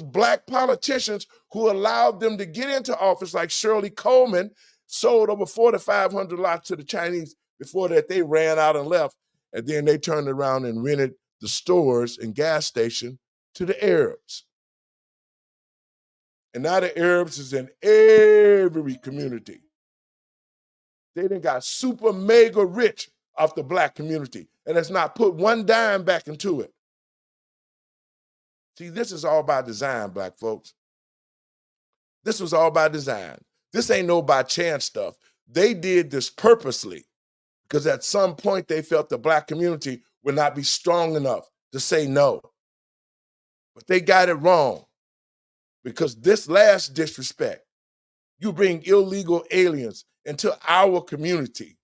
black politicians who allowed them to get into office, like Shirley Coleman, sold over 4,500 lots to the Chinese. Before that, they ran out and left. And then they turned around and rented the stores and gas station to the Arabs. And now the Arabs is in every community. They done got super mega rich off the black community and has not put one dime back into it. See, this is all by design, black folks. This was all by design. This ain't no by chance stuff. They did this purposely because at some point they felt the black community would not be strong enough to say no. But they got it wrong because this last disrespect, you bring illegal aliens into our community.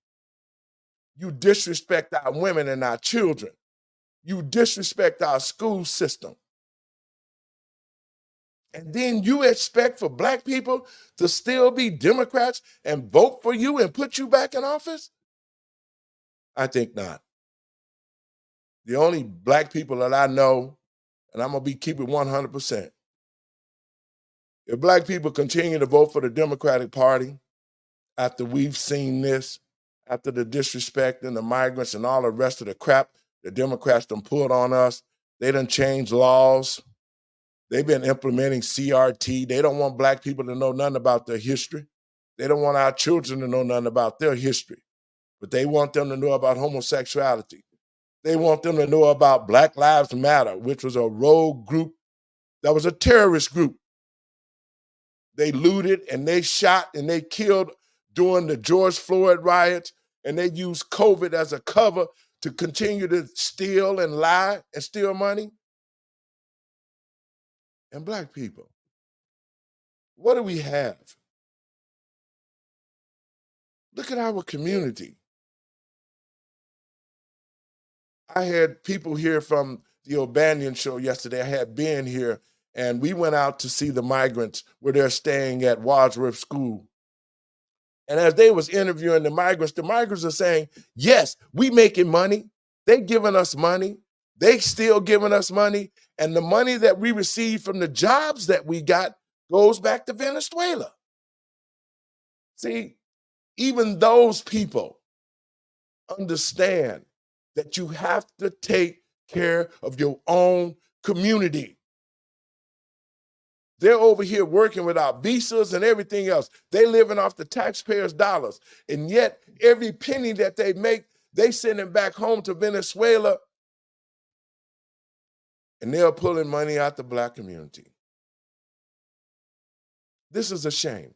You disrespect our women and our children. You disrespect our school system. And then you expect for black people to still be Democrats and vote for you and put you back in office? I think not. The only black people that I know, and I'm going to be keeping 100%, if black people continue to vote for the Democratic Party after we've seen this, after the disrespect and the migrants and all the rest of the crap the Democrats done pulled on us, they done changed laws. They've been implementing CRT. They don't want black people to know nothing about their history. They don't want our children to know nothing about their history. But they want them to know about homosexuality. They want them to know about Black Lives Matter, which was a rogue group that was a terrorist group. They looted and they shot and they killed during the George Floyd riots, and they used COVID as a cover to continue to steal and lie and steal money. and Black people. What do we have? Look at our community. I had people here from the O'Banion show yesterday. I had Ben here, and we went out to see the migrants where they're staying at Wadsworth School. And as they was interviewing the migrants are saying, yes, we making money. They giving us money. They still giving us money. And the money that we receive from the jobs that we got goes back to Venezuela. See, even those people understand that you have to take care of your own community. They're over here working without visas and everything else. They living off the taxpayers' dollars. And yet, every penny that they make, they send it back home to Venezuela, and they're pulling money out the Black community. This is a shame.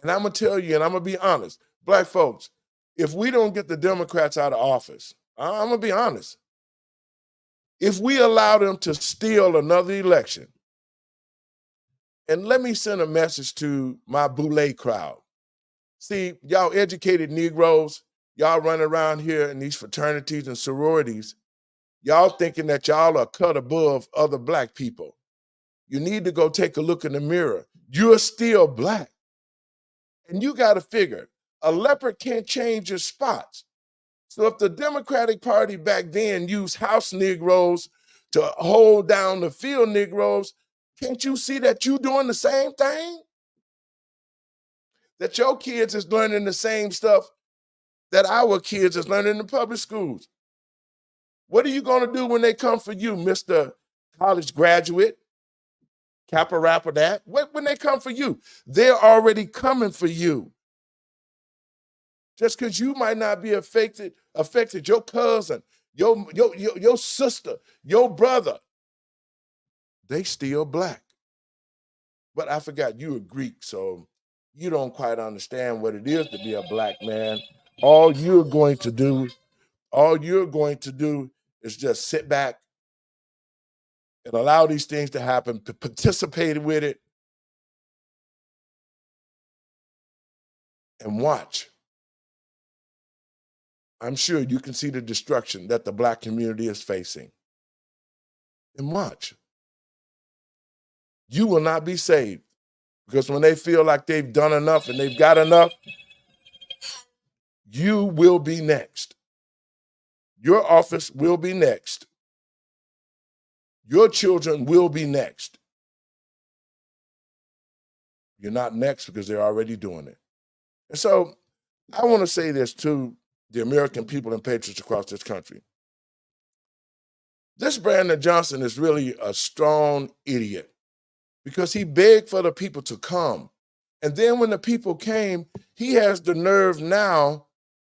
And I'm going to tell you, and I'm going to be honest, Black folks, if we don't get the Democrats out of office, I'm going to be honest, if we allow them to steal another election, and let me send a message to my Boulay crowd. See, y'all educated Negroes, y'all run around here in these fraternities and sororities, y'all thinking that y'all are cut above other Black people. You need to go take a look in the mirror. You're still Black. And you got to figure, a leopard can't change your spots. So if the Democratic Party back then used house Negroes to hold down the field Negroes, can't you see that you doing the same thing? That your kids is learning the same stuff that our kids is learning in the public schools. What are you going to do when they come for you, Mr. College graduate? Kappa rapper that. When they come for you, they're already coming for you. Just because you might not be affected, your cousin, your sister, your brother, they still Black. But I forgot you a Greek, so you don't quite understand what it is to be a Black man. All you're going to do is just sit back and allow these things to happen, to participate with it, and watch. I'm sure you can see the destruction that the Black community is facing. And watch. You will not be saved, because when they feel like they've done enough and they've got enough, you will be next. Your office will be next. Your children will be next. You're not next because they're already doing it. And so I want to say this to the American people and patriots across this country. This Brandon Johnson is really a strong idiot because he begged for the people to come. And then when the people came, he has the nerve now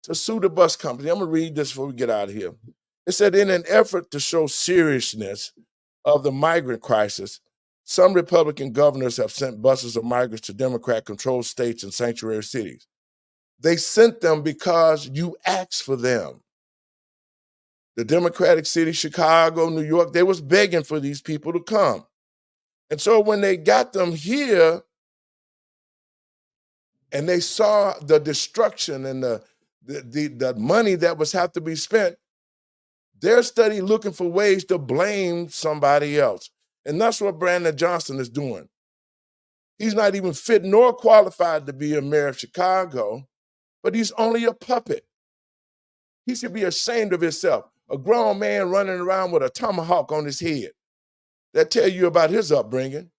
to sue the bus company. I'm going to read this before we get out of here. It said, in an effort to show seriousness of the migrant crisis, some Republican governors have sent buses of migrants to Democrat-controlled states and sanctuary cities. They sent them because you asked for them. The Democratic city, Chicago, New York, they was begging for these people to come. And so when they got them here and they saw the destruction and the money that was have to be spent, they're studying looking for ways to blame somebody else. And that's what Brandon Johnson is doing. He's not even fit nor qualified to be a mayor of Chicago, but he's only a puppet. He should be ashamed of himself. A grown man running around with a tomahawk on his head. That tell you about his upbringing.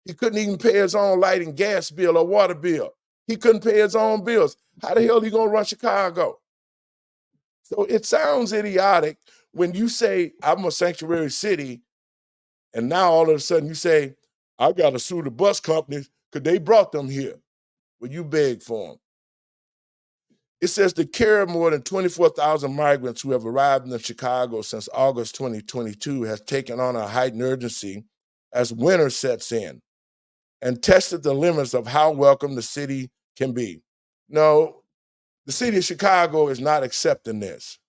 He couldn't even pay his own light and gas bill or water bill. He couldn't pay his own bills. How the hell are you going to run Chicago? So it sounds idiotic when you say, I'm a sanctuary city, and now all of a sudden you say, I got to sue the bus companies because they brought them here. Well, you beg for them. It says the care of more than 24,000 migrants who have arrived in Chicago since August 2022 has taken on a heightened urgency as winter sets in and tested the limits of how welcome the city can be. No, the city of Chicago is not accepting this.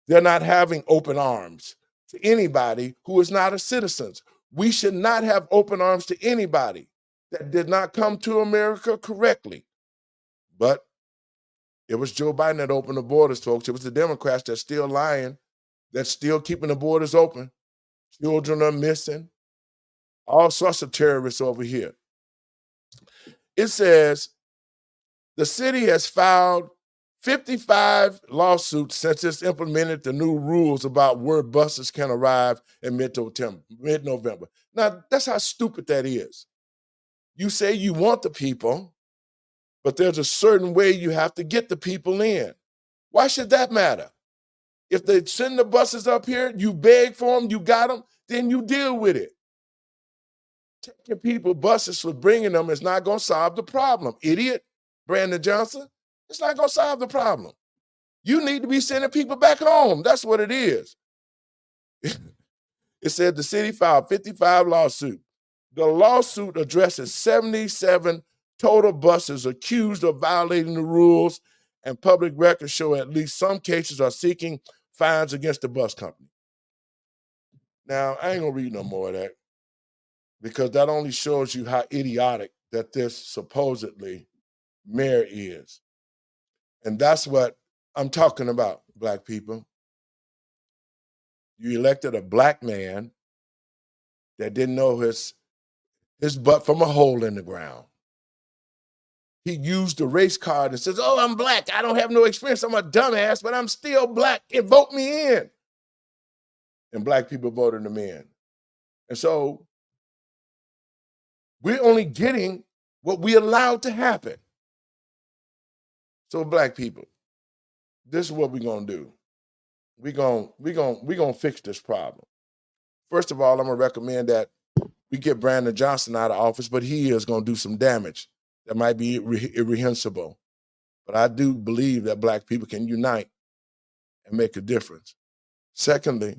They're not having open arms to anybody who is not a citizen. We should not have open arms to anybody that did not come to America correctly. But it was Joe Biden that opened the borders, folks. It was the Democrats that's still lying, that's still keeping the borders open. Children are missing. All sorts of terrorists over here. It says the city has filed 55 lawsuits since it's implemented the new rules about where buses can arrive in mid-November. Now, that's how stupid that is. You say you want the people, but there's a certain way you have to get the people in. Why should that matter? If they send the buses up here, you beg for them, you got them, then you deal with it. Taking people buses for bringing them is not going to solve the problem. Idiot, Brandon Johnson. It's not going to solve the problem. You need to be sending people back home. That's what it is. It said the city filed 55 lawsuits. The lawsuit addresses 77 total buses accused of violating the rules, and public records show at least some cases are seeking fines against the bus company. Now, I ain't going to read no more of that, because that only shows you how idiotic that this supposedly mayor is. And that's what I'm talking about, Black people. You elected a Black man that didn't know his butt from a hole in the ground. He used the race card and says, oh, I'm Black. I don't have no experience. I'm a dumbass, but I'm still Black. And vote me in. And Black people voted him in. And so we're only getting what we allowed to happen. So Black people, this is what we're going to do. We're going to fix this problem. First of all, I'm going to recommend that we get Brandon Johnson out of office, but he is going to do some damage that might be irrehensible. But I do believe that Black people can unite and make a difference. Secondly,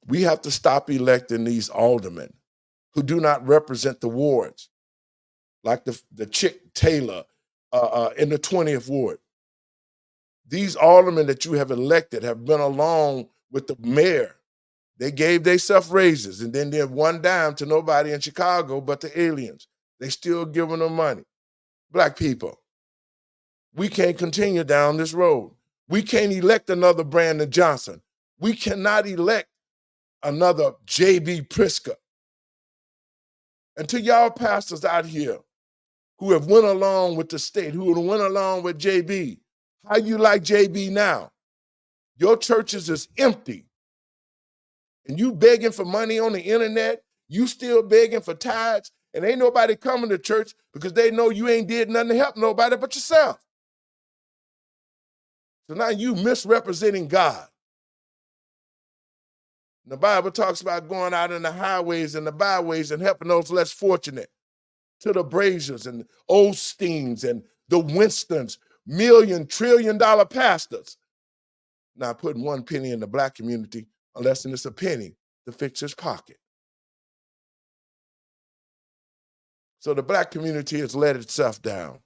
we have to stop electing these aldermen who do not represent the wards, like the Chick Taylor in the 20th ward. These aldermen that you have elected have been along with the mayor. They gave themselves raises, and then they have one dime to nobody in Chicago but the aliens. They still giving them money. Black people, we can't continue down this road. We can't elect another Brandon Johnson. We cannot elect another J.B. Pritzker. And to y'all pastors out here who have went along with the state, who went along with J.B., how you like J.B. now? Your churches is empty. And you begging for money on the internet, you still begging for tithes, and ain't nobody coming to church because they know you ain't did nothing to help nobody but yourself. So now you misrepresenting God. The Bible talks about going out in the highways and the byways and helping those less fortunate, to the Braziers and Osteens and the Winstons, million, trillion-dollar pastors. Not putting one penny in the Black community unless it's a penny to fix his pocket. So the Black community has let itself down.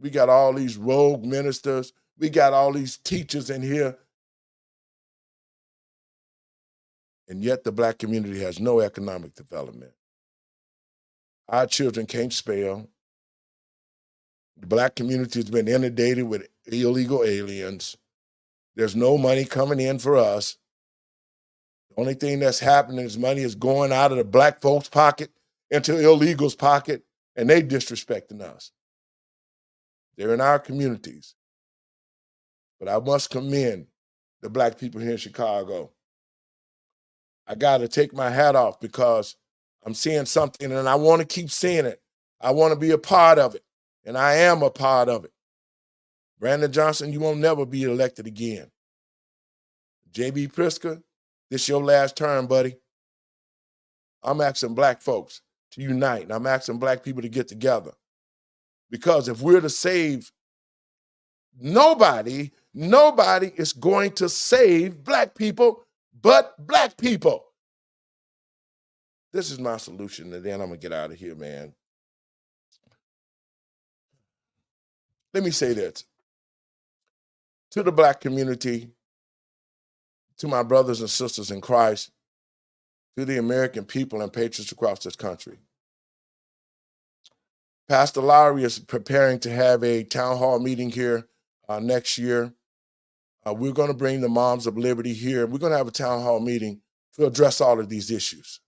We got all these rogue ministers. We got all these teachers in here. And yet the Black community has no economic development. Our children can't spell. The Black community has been inundated with illegal aliens. There's no money coming in for us. The only thing that's happening is money is going out of the Black folks' pocket into illegals' pocket, and they disrespecting us. They're in our communities. But I must commend the Black people here in Chicago. I got to take my hat off because I'm seeing something and I want to keep seeing it. I want to be a part of it, and I am a part of it. Brandon Johnson, you won't never be elected again. J.B. Pritzker, this your last term, buddy. I'm asking Black folks to unite, and I'm asking Black people to get together. Because if we're to save, nobody is going to save Black people but Black people. This is my solution, and then I'm going to get out of here, man. Let me say this. To the Black community, to my brothers and sisters in Christ, to the American people and patriots across this country. Pastor Lowery is preparing to have a town hall meeting here next year. We're going to bring the Moms of Liberty here. We're going to have a town hall meeting to address all of these issues.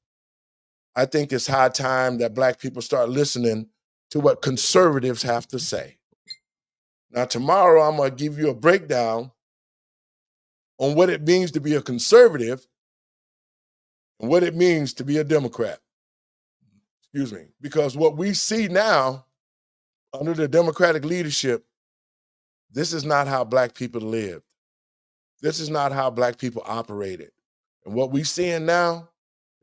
I think it's high time that Black people start listening to what conservatives have to say. Now, tomorrow, I'm going to give you a breakdown on what it means to be a conservative and what it means to be a Democrat. Excuse me. Because what we see now under the Democratic leadership, this is not how Black people lived. This is not how Black people operated. And what we're seeing now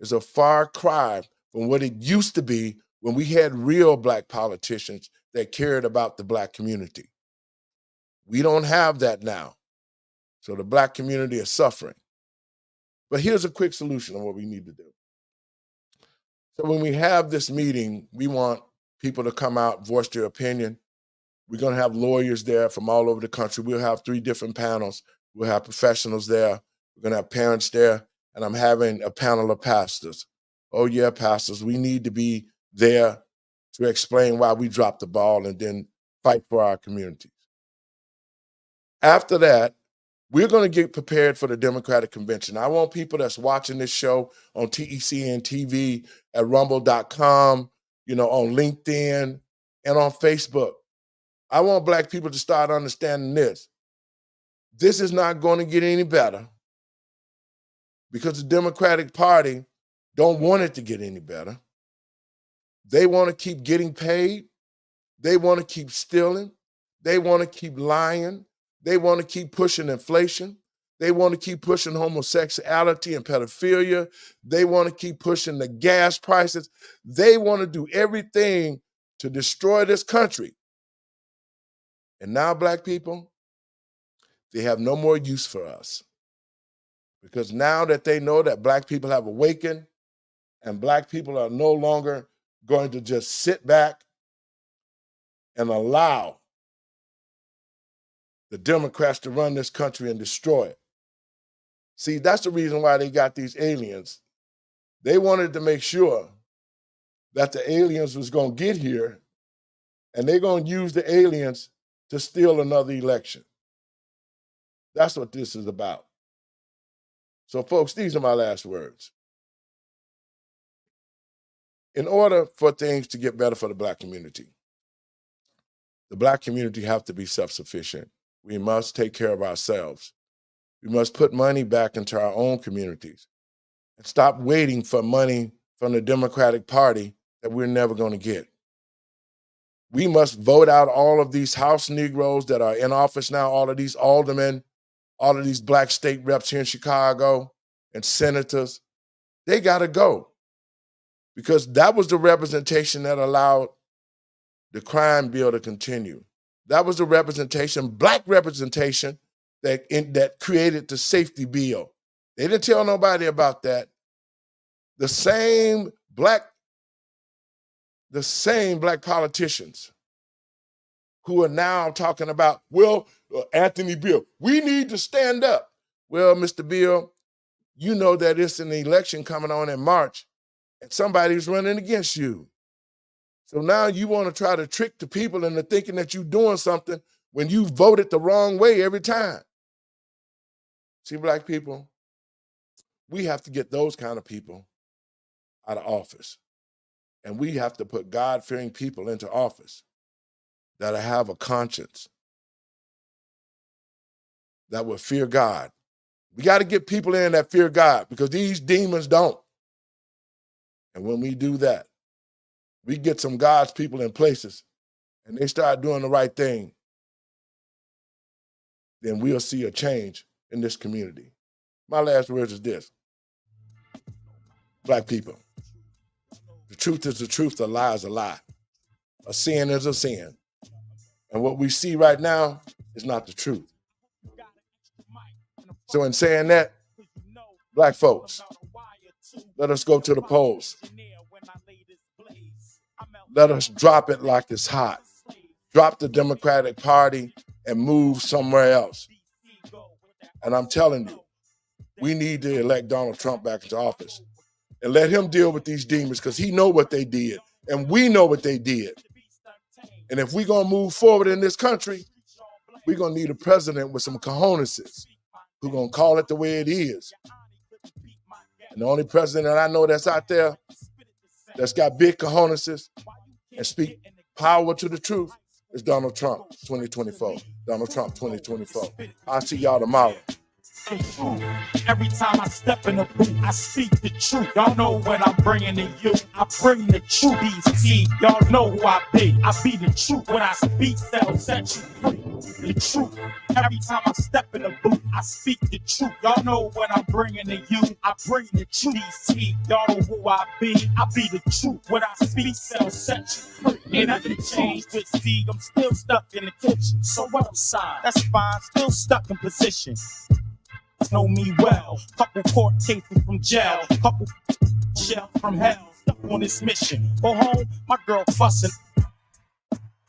is a far cry from what it used to be when we had real Black politicians that cared about the Black community. We don't have that now. So the Black community is suffering. But here's a quick solution on what we need to do. So when we have this meeting, we want people to come out, voice their opinion. We're going to have lawyers there from all over the country. We'll have 3 different panels. We'll have professionals there. We're going to have parents there. And I'm having a panel of pastors. Oh, yeah, pastors, we need to be there to explain why we dropped the ball and then fight for our communities. After that, we're going to get prepared for the Democratic Convention. I want people that's watching this show on TECN TV, at rumble.com, on LinkedIn, and on Facebook. I want Black people to start understanding this. This is not going to get any better because the Democratic Party don't want it to get any better. They want to keep getting paid. They want to keep stealing. They want to keep lying. They want to keep pushing inflation. They want to keep pushing homosexuality and pedophilia. They want to keep pushing the gas prices. They want to do everything to destroy this country. And now, Black people, they have no more use for us. Because now that they know that Black people have awakened and Black people are no longer going to just sit back and allow the Democrats to run this country and destroy it. See, that's the reason why they got these aliens. They wanted to make sure that the aliens was going to get here and they're going to use the aliens to steal another election. That's what this is about. So, folks, these are my last words. In order for things to get better for the Black community, the Black community have to be self-sufficient. We must take care of ourselves. We must put money back into our own communities and stop waiting for money from the Democratic Party that we're never going to get. We must vote out all of these House Negroes that are in office now, all of these aldermen, all of these Black state reps here in Chicago and senators. They got to go because that was the representation that allowed the crime bill to continue. That was the representation, Black representation, that created the safety bill. They didn't tell nobody about that. The same black politicians who are now talking about, Anthony Bill, we need to stand up. Well, Mr. Bill, you know that it's an election coming on in March and somebody's running against you. So now you want to try to trick the people into thinking that you're doing something when you voted the wrong way every time. See, Black people, we have to get those kind of people out of office. And we have to put God-fearing people into office that have a conscience, that will fear God. We got to get people in that fear God because these demons don't. And when we do that, we get some God's people in places and they start doing the right thing, then we'll see a change in this community. My last words is this. Black people, the truth is the truth, a lie is a lie. A sin is a sin. And what we see right now is not the truth. So in saying that, Black folks, let us go to the polls. Let us drop it like it's hot. Drop the Democratic Party and move somewhere else. And I'm telling you, We need to elect Donald Trump back into office and let him deal with these demons because he know what they did and we know what they did. And if we're going to move forward in this country, we're going to need a president with some cojones who's going to call it the way it is. And the only president that I know that's out there that's got big cojones and speak power to the truth is Donald Trump 2024. Donald Trump 2024. I'll see y'all tomorrow. Every time I step in the booth, I speak the truth. Y'all know what I'm bringing to you. I bring the truth. DC, y'all know who I be. I be the truth. When I speak, that'll set you free. The truth. Every time I step in the booth, I speak the truth. Y'all know what I'm bringing to you. I bring the truth. DC, y'all know who I be. I be the truth. When I speak, that'll set you free. Ain't nothing changed, but see, I'm still stuck in the kitchen. So what I'm signed, that's fine. Still stuck in position. Know me well, couple court cases from jail, couple shell from hell, stuck on this mission. Go home, my girl fussing.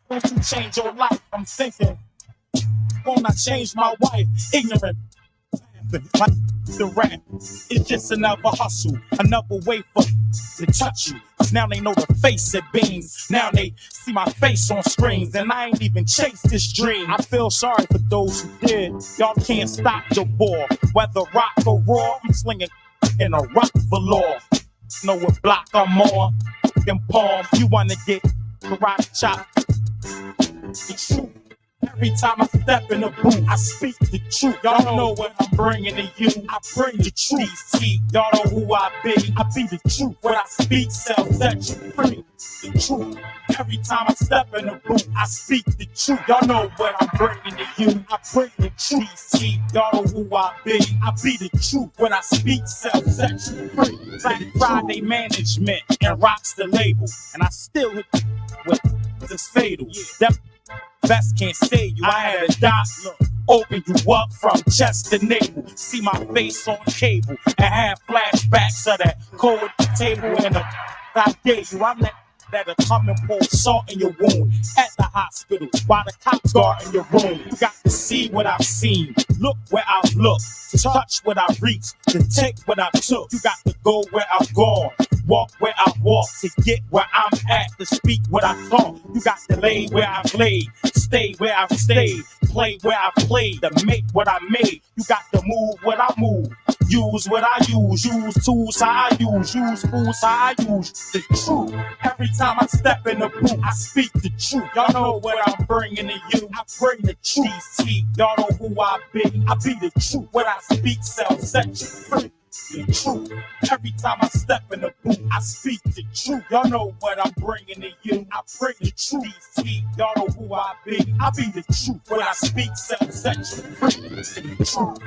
Won't you change your life? I'm thinking, won't I change my wife? Ignorant, like the rap. It's just another hustle, another way for to touch you. Now they know the face it beams. Now they see my face on screens, and I ain't even chased this dream. I feel sorry for those who did. Y'all can't stop the war, whether rock or raw. I'm slinging in a rock for law. Know what block I'm on? Them palm. You wanna get karate chop? It's true. Every time I step in the booth, I speak the truth. Y'all know what I'm bringing to you. I bring the truth. See, y'all know who I be. I be the truth. What I speak, self set you free. The truth. Every time I step in the booth, I speak the truth. Y'all know what I'm bringing to you. I bring the truth. See, y'all know who I be. I be the truth. When I speak, self set you free. Black Friday management and rocks the label, and I still hit with this fatal. That best can't save you. I had a doctor open you up from chest to navel. See my face on cable and have flashbacks of that cold table and the I gave you. I'm that'll come and pour salt in your wound at the hospital while the cops guard in your room. You got to see what I've seen, look where I've looked, touch what I've reached, to take what I've took. You got to go where I've gone, walk where I've walked, to get where I'm at, to speak what I thought. You got to lay where I've laid, stay where I've stayed, play where I've played, to make what I made. You got to move what I move, use what I use tools how I use fools how I use. The truth. Every time I step in the booth, I speak the truth. Y'all know what I'm bringing to you. I bring the truth. See, y'all know who I be. I be the truth. What I speak, self set you free. The truth. Every time I step in the booth, I speak the truth. Y'all know what I'm bringing to you. I bring the truth. See, y'all know who I be. I be the truth. What I speak, self set you free. The truth.